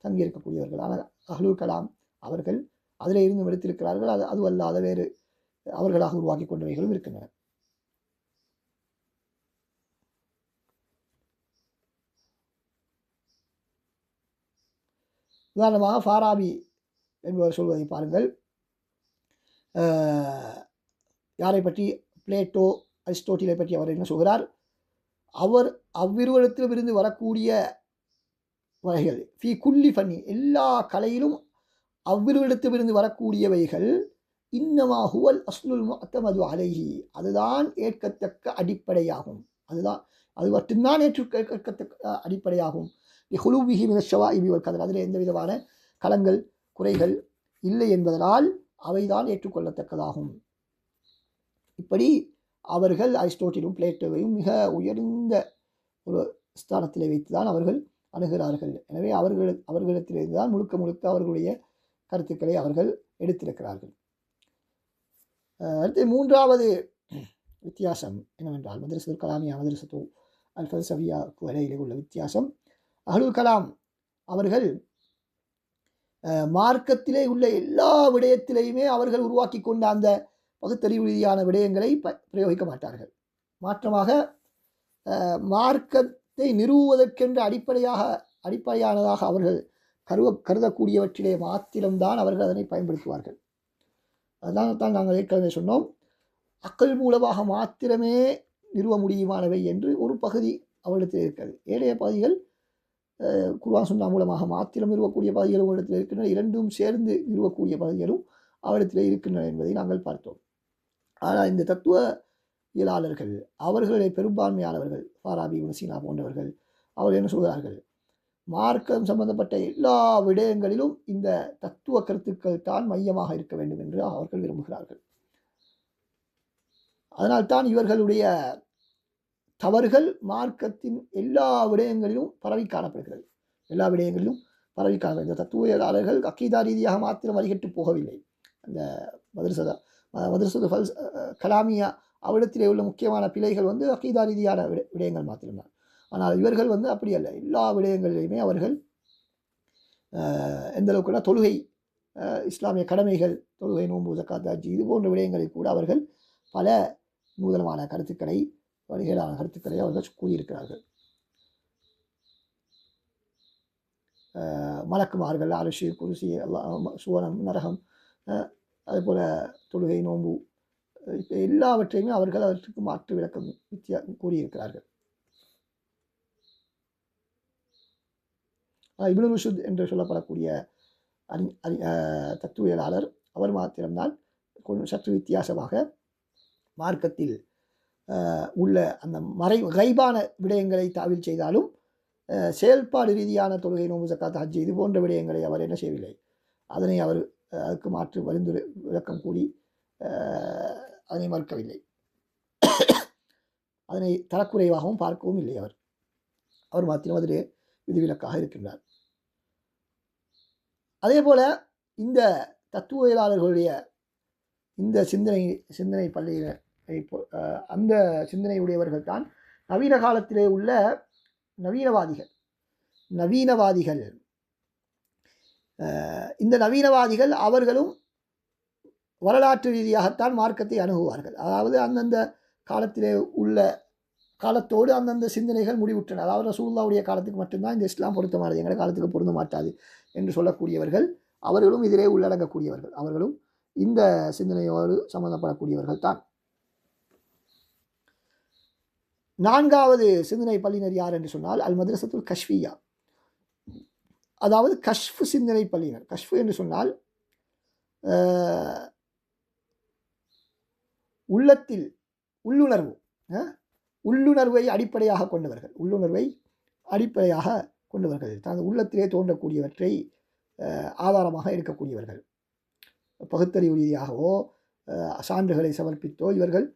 தங்கியிருக்கக்கூடியவர்கள். ஆனால் அஹ்லுல் கலாம் அவர்கள் அதிலே இருந்து எடுத்திருக்கிறார்கள். அதுவல்லாத வேறு அவர்களாக உருவாக்கி கொண்டவைகளும் இருக்கின்றன. உதாரணமாக ஃபாராபி என்பவர் சொல்வதை பாருங்கள். யாரை பற்றி? பிளேட்டோ, அரிஸ்டோட்டிலை பற்றி அவர் என்ன சொல்கிறார்? அவர் அவ்விருவரிடத்திலிருந்து வரக்கூடிய வகைகள் ஃபி குல்லி ஃபன்னி, எல்லா கலையிலும் அவ்விருவரிடத்திலிருந்து வரக்கூடியவைகள் இன்னமா ஹுவல் அஸ்லுல் முஅத்தமது அலைஹி, அதுதான் ஏற்கத்தக்க அடிப்படையாகும். அது மட்டும்தான் ஏற்கத்தக்க அடிப்படையாகும். ஹுலுவிஹி மின ஷவாஇபி வல் கதர், அதில் எந்த விதமான கலங்கள் குறைகள் இல்லை என்பதனால் அவைதான் ஏற்றுக்கொள்ளத்தக்கதாகும். இப்படி அவர்கள் அரிஸ்டோட்டிலும் பிளேட்டோவையும் மிக உயர்ந்த ஒரு ஸ்தானத்திலே வைத்துதான் அவர்கள் அணுகிறார்கள். எனவே அவர்களிடத்திலிருந்து தான் முழுக்க அவர்களுடைய கருத்துக்களை அவர்கள் எடுத்திருக்கிறார்கள். அடுத்து மூன்றாவது வித்தியாசம் என்னவென்றால், மதரசத்துல் கலாமியா மதரசத்து அல் ஃபல்சஃபியாவுக்கு இடையிலே உள்ள வித்தியாசம். அஹ்லுல் கலாம் அவர்கள் மார்க்கத்திலே உள்ள எல்லா விடயத்திலேயுமே அவர்கள் உருவாக்கி கொண்ட அந்த பகுத்தறிவு ரீதியான விடயங்களை பிரயோகிக்க மாட்டார்கள். மாற்றமாக மார்க்கத்தை நிறுவுவதற்கென்ற அடிப்படையானதாக அவர்கள் கருதக்கூடியவற்றிலே மாத்திரம்தான் அவர்கள் அதனை பயன்படுத்துவார்கள். அதனால்தான் நாங்கள் ஏற்கனவே சொன்னோம், அக்கள் மூலமாக மாத்திரமே நிறுவ முடியுமானவை என்று ஒரு பகுதி அவரிடத்தில் இருக்கிறது. ஏனைய பகுதிகள் குர்ஆன் சுன்னா மூலமாக மாத்திரம் நிறுவக்கூடிய பகுதிகளும் அவரிடத்தில் இருக்கின்றன, இரண்டும் சேர்ந்து நிறுவக்கூடிய பகுதிகளும் அவரிடத்தில் இருக்கின்றன என்பதை நாங்கள் பார்த்தோம். ஆனால் இந்த தத்துவவியலாளர்கள் அவர்களுடைய பெரும்பான்மையானவர்கள், ஃபாராபி, இப்னு சீனா போன்றவர்கள், அவர்கள் என்ன சொல்கிறார்கள்? மார்க்கம் சம்பந்தப்பட்ட எல்லா விடயங்களிலும் இந்த தத்துவ கருத்துக்கள் தான் மையமாக இருக்க வேண்டும் என்று அவர்கள் விரும்புகிறார்கள். அதனால்தான் இவர்களுடைய தவறுகள் மார்க்கத்தின் எல்லா விடயங்களிலும் பரவி காணப்படுகிறது. இந்த தத்துவவியலாளர்கள் அக்கீதா ரீதியாக மாத்திரம் வரிகட்டு போகவில்லை. அந்த மதரசத்து கலாமியா அவரிடத்திலே உள்ள முக்கியமான பிழைகள் வந்து அக்கீதா ரீதியான விடயங்கள் மாத்திரம்தான். ஆனால் இவர்கள் வந்து அப்படி அல்ல, எல்லா விடயங்களிலுமே அவர்கள் எந்த அளவுக்குன்னா தொழுகை, இஸ்லாமிய கடமைகள், தொழுகை, நோன்பு, ஜக்காத், ஹஜ் இது போன்ற விடயங்களில் கூட அவர்கள் பல நூதனமான கருத்துக்களை, வழிகேடான கருத்துக்களை அவர்கள் கூறியிருக்கிறார்கள். மலக்குமார்கள், அரிசி, குருசி, சுவனம், நரகம், அதுபோல் தொழுகை, நோன்பு, இப்போ எல்லாவற்றையுமே அவர்கள் அவற்றுக்கு மாற்று விளக்கம் கூறியிருக்கிறார்கள். இப்னு ருஷ்த் என்று சொல்லப்படக்கூடிய தத்துவியலாளர் அவர் மாத்திரம்தான் சற்று வித்தியாசமாக மார்க்கத்தில் உள்ள அந்த கைபான விடயங்களை தாவில் செய்தாலும் செயல்பாடு ரீதியான தொழுகை, நோன்பு, ஜக்காத், ஹஜ் இது போன்ற விடயங்களை அவர் என்ன செய்யவில்லை. அதனை அவர் அதுக்கு மாற்று விளக்கம் கூறி அதனை மறுக்கவில்லை. அதனை தரக்குறைவாகவும் பார்க்கவும் இல்லை. அவர் மாத்திரம் அதிலே விதிவிலக்காக இருக்கின்றார். அதே போல் இந்த தத்துவவியலாளர்களுடைய இந்த சிந்தனை பள்ளியினர் அந்த சிந்தனையுடையவர்கள் தான் நவீன காலத்திலே உள்ள நவீனவாதிகள். இந்த நவீனவாதிகள் அவர்களும் வரலாற்று ரீதியாகத்தான் மார்க்கத்தை அணுகுவார்கள். அதாவது அந்தந்த காலத்திலே உள்ள காலத்தோடு அந்தந்த சிந்தனைகள் முடிவுற்றன. அதாவது ரசூலுல்லாஹ்வுடைய காலத்துக்கு மட்டும்தான் இந்த இஸ்லாம் பொருத்தமானது, எங்கள் காலத்துக்கு பொருந்த மாட்டாது என்று சொல்லக்கூடியவர்கள் அவர்களும் இதிலே உள்ளடங்கக்கூடியவர்கள். அவர்களும் இந்த சிந்தனையோடு சம்பந்தப்படக்கூடியவர்கள் தான். நான்காவது சிந்தனை பள்ளியினர் யார் என்று சொன்னால் அல் மத்ரசத்துல் கஷ்ஃபியா, அதாவது கஷ்ஃபு சிந்தனை பள்ளியினர். கஷ்ஃபு என்று சொன்னால் உள்ளத்தில் உள்ளுணர்வை அடிப்படையாக கொண்டவர்கள் தனது உள்ளத்திலே தோன்றக்கூடியவற்றை ஆதாரமாக எடுக்கக்கூடியவர்கள். பகுத்தறிவு ரீதியாகவோ சான்றுகளை சமர்ப்பித்தோ இவர்கள்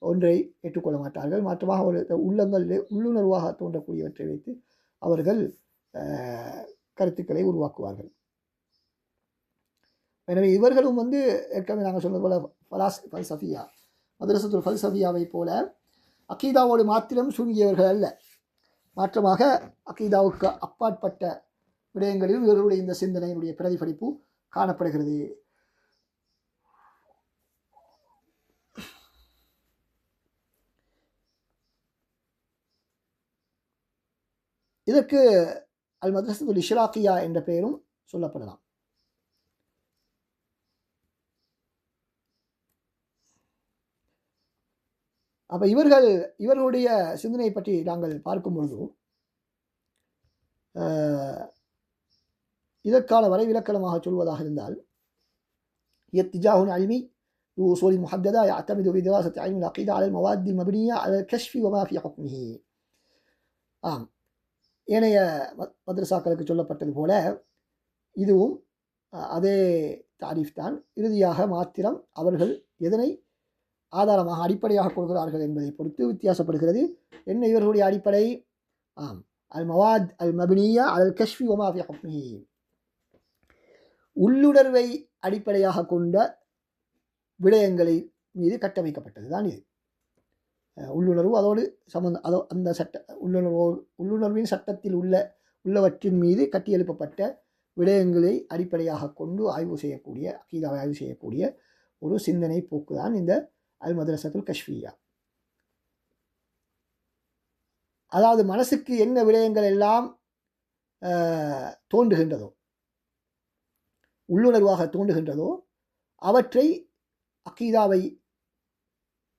ஒன்றை ஏற்றுக்கொள்ள மாட்டார்கள். மாற்றமாக ஒரு உள்ளங்களிலே உள்ளுணர்வாக தோன்றக்கூடியவற்றை வைத்து அவர்கள் கருத்துக்களை உருவாக்குவார்கள். எனவே இவர்களும் ஏற்கனவே நாங்கள் சொன்னது போல ஃபல்சஃபியா, மதரசத்துல் ஃபல்சஃபியாவை போல அகீதாவோடு மாத்திரம் சுருங்கியவர்கள் அல்ல. மாற்றமாக அகீதாவுக்கு அப்பாற்பட்ட விடயங்களிலும் இவர்களுடைய இந்த சிந்தனையினுடைய பிரதிபலிப்பு காணப்படுகிறது. இதற்கு அல் மத்ரசத்துல் இஷ்ராக்கியா என்ற பெயரும் சொல்லப்படலாம். அப்போ இவர்களுடைய சிந்தனை பற்றி நாங்கள் பார்க்கும் பொழுதும் இதற்கான வரைவிலக்கணமாக சொல்வதாக இருந்தால் இத்திஜாஹுன் அல்மி بأصول محددة يعتمد في دراسة علم العقيدة على المواد المبنية على الكشف وما في حكمه. ஏனைய மദ്രസാக்களுக்கு சொல்லப்பட்டது போல இதுவும் அதே தாரீஃப் தான். இறுதியாக மாத்திரம் அவர்கள் எதனை ஆதாரமாக அடிப்படையாக கொள்கிறார்கள் என்பதை பொறுத்து வித்தியாசப்படுகிறது. என்ன இவர்களுடைய அடிப்படை? அல் மவாத் அல் மப்னியா அல் கஷ்ஃபி வமா ஃபி ஹுக்மிஹி, உள்ளுணர்வை அடிப்படையாக கொண்ட விடயங்களை மீது கட்டமைக்கப்பட்டது தான் இது. உள்ளுணர்வு அதோடு அந்த உள்ளுணர்வின் சட்டத்தில் உள்ளவற்றின் மீது கட்டியெழுப்பப்பட்ட விடயங்களை அடிப்படையாக கொண்டு அகீதாவை ஆய்வு செய்யக்கூடிய ஒரு சிந்தனை போக்கு தான் இந்த அல் மத்ரசத்துல் கஷ்ஃபியா. அதாவது மனசுக்கு என்ன விடயங்கள் எல்லாம் தோன்றுகின்றதோ, உள்ளுணர்வாக தோன்றுகின்றதோ அவற்றை அகீதாவை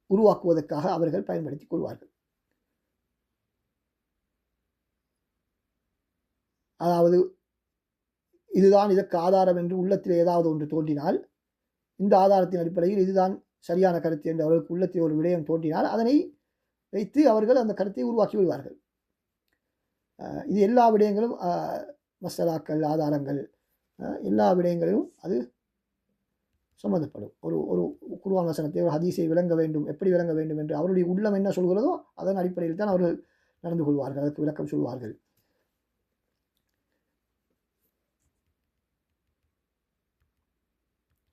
உருவாக்குவதற்காக அவர்கள் பயன்படுத்திக் கொள்வார்கள். அதாவது இதுதான் இதற்கு ஆதாரம் என்று உள்ளத்தில் ஏதாவது ஒன்று தோன்றினால், இந்த ஆதாரத்தின் அடிப்படையில் இதுதான் சரியான கருத்து என்று அவர்களுக்கு உள்ளத்தில் ஒரு விடயம் தோன்றினால் அதனை வைத்து அவர்கள் அந்த கருத்தை உருவாக்கி விடுவார்கள். இது எல்லா விடயங்களும் மசலாக்கள், ஆதாரங்கள், எல்லா விடயங்களிலும் அது சம்மந்தப்படும். ஒரு குர்ஆன் வசனத்தை, ஒரு ஹதீஸை விளங்க வேண்டும், எப்படி விளங்க வேண்டும் என்று அவருடைய உள்ளம் என்ன சொல்கிறதோ அதன் அடிப்படையில் தான் அவர்கள் நடந்து கொள்வார்கள், அதற்கு விளக்கம் சொல்வார்கள்.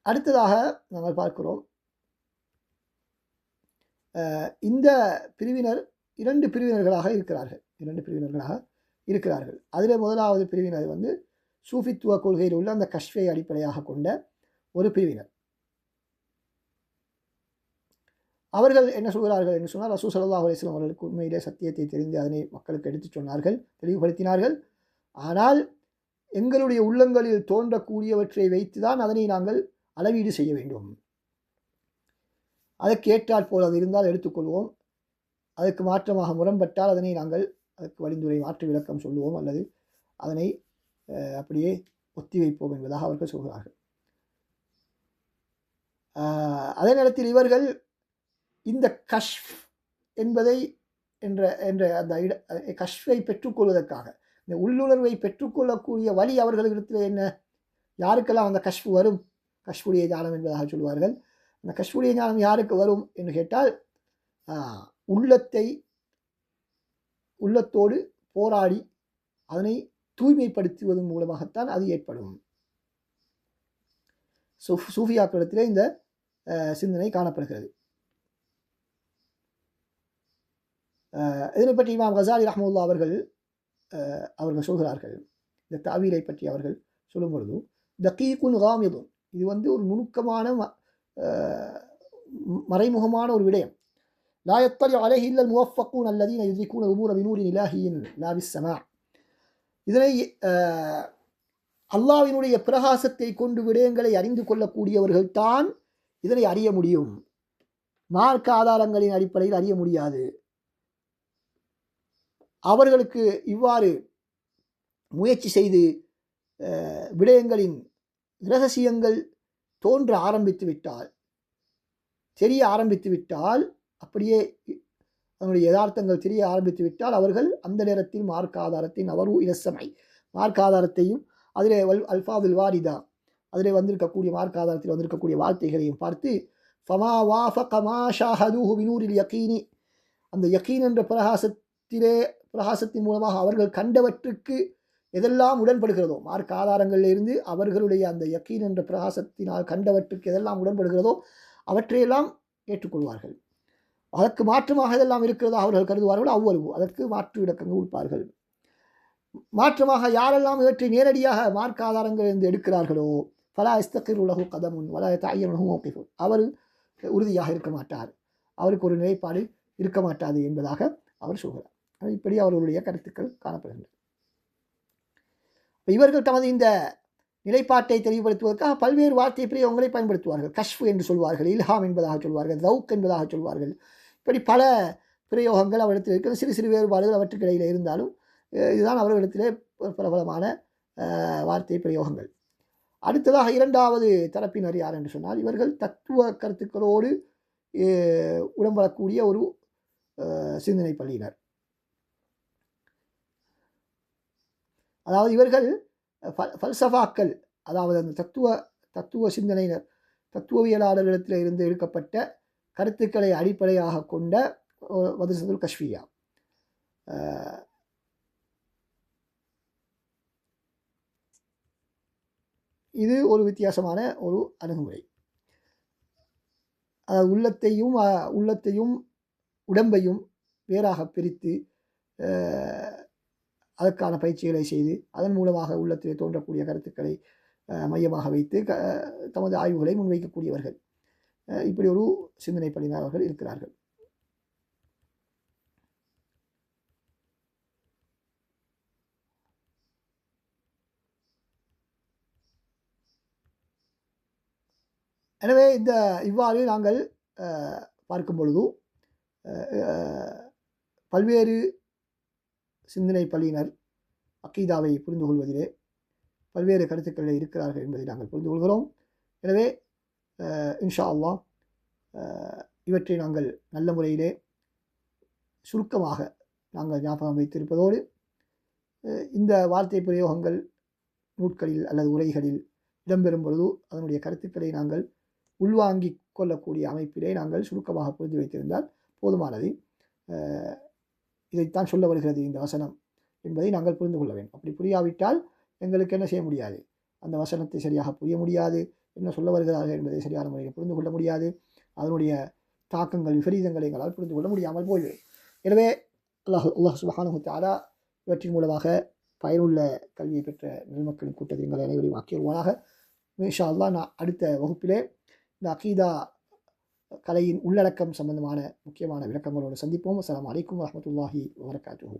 அடுத்ததாக நாங்கள் பார்க்கிறோம், இந்த பிரிவினர் இரண்டு பிரிவினர்களாக இருக்கிறார்கள். அதில் முதலாவது பிரிவினர் சூஃபித்துவ கொள்கையில் உள்ள அந்த கஷ்ஃபை அடிப்படையாக கொண்ட ஒரு பிரிவினர். அவர்கள் என்ன சொல்கிறார்கள் என்று சொன்னால், ரசூல் ஸல்லல்லாஹு அலைஹி வஸல்லம் அவர்களுக்கு உண்மையிலே சத்தியத்தை தெரிந்து அதனை மக்களுக்கு எடுத்துச் சொன்னார்கள், தெளிவுபடுத்தினார்கள். ஆனால் எங்களுடைய உள்ளங்களில் தோன்றக்கூடியவற்றை வைத்துதான் அதனை நாங்கள் அளவீடு செய்ய வேண்டும். அதற்கு ஏற்றாற்போல் அது இருந்தால் எடுத்துக்கொள்வோம், அதற்கு மாற்றமாக முரண்பட்டால் அதனை நாங்கள் அதற்கு வழிந்துரை மாற்று விளக்கம் சொல்லுவோம், அல்லது அதனை அப்படியே ஒத்தி வைப்போம் என்பதாக அவர்கள் சொல்கிறார்கள். அதே நேரத்தில் இவர்கள் இந்த கஷ்ஃப் என்பதை என்ற அந்த கஷ்ஃபை பெற்றுக்கொள்வதற்காக, இந்த உள்ளுணர்வை பெற்றுக்கொள்ளக்கூடிய வழி அவர்களிடத்தில் என்ன, யாருக்கெல்லாம் அந்த கஷ்ஃப் வரும், கஷ்ஃபுடைய ஞானம் என்பதாக சொல்வார்கள். அந்த கஷ்ஃபுடைய ஞானம் யாருக்கு வரும் என்று கேட்டால், உள்ளத்தோடு போராடி அதனை தூய்மைப்படுத்துவதன் மூலமாகத்தான் அது ஏற்படும். சூஃபியாக்களிடத்திலே இந்த சிந்தனை காணப்படுகிறது. இதனை பற்றி இமாம் கசாலி ரஹ்மத்துல்லாஹி அவர்கள் சொல்கிறார்கள். இந்த தாவீலை பற்றி அவர்கள் சொல்லும் பொழுது, தகீகுன் காமிதுன், இது ஒரு நுணுக்கமான மறைமுகமான ஒரு விடயம். லா யத்தலி அலைஹி இல்லல் முவஃபக்கூன் அல்லதீன யுத்ரிகூன உமூர பினூரின் இலாஹியின் லா பிஸ்ஸமா. இதனை அல்லாஹ்வினுடைய பிரகாசத்தை கொண்டு விடயங்களை அறிந்து கொள்ளக்கூடியவர்கள் தான் இதனை அறிய முடியும். மார்க்க ஆதாரங்களின் அடிப்படையில் அறிய முடியாது. அவர்களுக்கு இவ்வாறு முயற்சி செய்து விடயங்களின் இரகசியங்கள் தோன்ற ஆரம்பித்து விட்டால், தெரிய ஆரம்பித்து விட்டால், அப்படியே அதனுடைய யதார்த்தங்கள் தெரிய ஆரம்பித்து விட்டால், அவர்கள் அந்த நேரத்தில் மார்க்க ஆதாரத்தின் அவரு இலசமை, மார்க்க ஆதாரத்தையும் அதிலே அல்ஃபாதுல் வாரிதா, அதிலே வந்திருக்கக்கூடிய மார்க்க ஆதாரத்தில் வந்திருக்கக்கூடிய வார்த்தைகளையும் பார்த்து, ஃபமா வாஃபக மா ஷாஹதுஹு பினூரில் யகீனி, அந்த யகீன் என்ற பிரகாசத்தின் மூலமாக அவர்கள் கண்டவற்றுக்கு எதெல்லாம் உடன்படுகிறதோ, மார்க்க ஆதாரங்களிலிருந்து அவர்களுடைய அந்த யகீன் என்ற பிரகாசத்தினால் கண்டவற்றுக்கு எதெல்லாம் உடன்படுகிறதோ அவற்றையெல்லாம் ஏற்றுக்கொள்வார்கள். அதற்கு மாற்றமாக எதெல்லாம் இருக்கிறதோ அவர்கள் கருதுவார்கள், அவ்வளவு அதற்கு மாற்று விளக்கங்கள் கொடுப்பார்கள். மாற்றமாக யாரெல்லாம் இவற்றை நேரடியாக மார்க்க ஆதாரங்களிலிருந்து எடுக்கிறார்களோ, ஃபலா இஸ்தகிரு லஹு கதமுன் வலா யதஅய்யனு லஹு மௌகிஃபுன், அவர் உறுதியாக இருக்க மாட்டார், அவருக்கு ஒரு நிலைப்பாடு இருக்க மாட்டாது என்பதாக அவர் சொல்கிறார். இப்படி அவர்களுடைய கருத்துக்கள் காணப்படுகின்றன. இவர்கள் தமது இந்த நிலைப்பாட்டை தெளிவுபடுத்துவதற்காக பல்வேறு வார்த்தை பிரயோகங்களை பயன்படுத்துவார்கள். கஷ்ஃப் என்று சொல்வார்கள், இல்ஹாம் என்பதாக சொல்வார்கள், தௌக் என்பதாக சொல்வார்கள். இப்படி பல பிரயோகங்கள் அவரிடத்தில் இருக்கிற சிறு சிறு வேறுபாடுகள் அவற்றுக்கு இடையில் இருந்தாலும் இதுதான் அவர்களிடத்திலே பிரபலமான வார்த்தை பிரயோகங்கள். அடுத்ததாக இரண்டாவது தரப்பினர் யார் என்று சொன்னால், இவர்கள் தத்துவ கருத்துக்களோடு உடம்படக்கூடிய ஒரு சிந்தனை பள்ளியினர். அதாவது இவர்கள் ஃபல்சஃபாக்கள், அதாவது அந்த தத்துவ சிந்தனையினர், தத்துவவியலாளர்களிடத்தில் இருந்து எடுக்கப்பட்ட கருத்துக்களை அடிப்படையாக கொண்ட மதரசத்துல் கஷ்ஃபியா. இது ஒரு வித்தியாசமான ஒரு அணுகுமுறை. அதாவது உள்ளத்தையும் உடம்பையும் வேறாக பிரித்து அதற்கான பயிற்சிகளை செய்து அதன் மூலமாக உள்ளத்திலே தோன்றக்கூடிய கருத்துக்களை மையமாக வைத்து தமது ஆய்வுகளை முன்வைக்கக்கூடியவர்கள். இப்படி ஒரு சிந்தனை பள்ளியினர்கள் இருக்கிறார்கள். எனவே இவ்வாறு நாங்கள் பார்க்கும் பொழுது பல்வேறு சிந்தனை பள்ளியினர் அக்கீதாவை புரிந்து கொள்வதிலே பல்வேறு கருத்துக்களில் இருக்கிறார்கள் என்பதை நாங்கள் புரிந்து கொள்கிறோம். எனவே இன்ஷா அல்லாஹ் இவற்றை நாங்கள் நல்ல முறையிலே சுருக்கமாக நாங்கள் ஞாபகம் வைத்திருப்பதோடு இந்த வார்த்தை பிரயோகங்கள் நூட்களில் அல்லது உரைகளில் இடம்பெறும் பொழுது அதனுடைய கருத்துக்களை நாங்கள் உள்வாங்கிக் கொள்ளக்கூடிய அமைப்பிலே நாங்கள் சுருக்கமாக புரிந்து வைத்திருந்தால் போதுமானது. இதைத்தான் சொல்ல வருகிறது இந்த வசனம் என்பதை நாங்கள் புரிந்து கொள்ள வேண்டும். அப்படி புரியாவிட்டால் எங்களுக்கு என்ன செய்ய முடியாது, அந்த வசனத்தை சரியாக புரிய முடியாது, என்ன சொல்ல வருகிறார்கள் என்பதை சரியான முறையில் புரிந்து கொள்ள முடியாது, அதனுடைய தாக்கங்கள் விபரீதங்களை எங்களால் புரிந்து கொள்ள முடியாமல் போய்விடும். எனவே அல்லாஹ் சுப்ஹானஹு வ தஆலா இவற்றின் மூலமாக பயனுள்ள கல்வியை பெற்ற நெல்மக்களின் கூட்டத்தை எங்கள் அனைவரையும் ஆக்கியல்வானாக. இன்ஷா அல்லாஹ் நான் அடுத்த வகுப்பிலே இந்த அகீதா கலையின் உள்ளடக்கம் சம்பந்தமான முக்கியமான விளக்கங்களோடு சந்திப்போம். அஸ்ஸலாமு அலைக்கும் வரஹ்மத்துல்லாஹி வபரகாத்துஹு.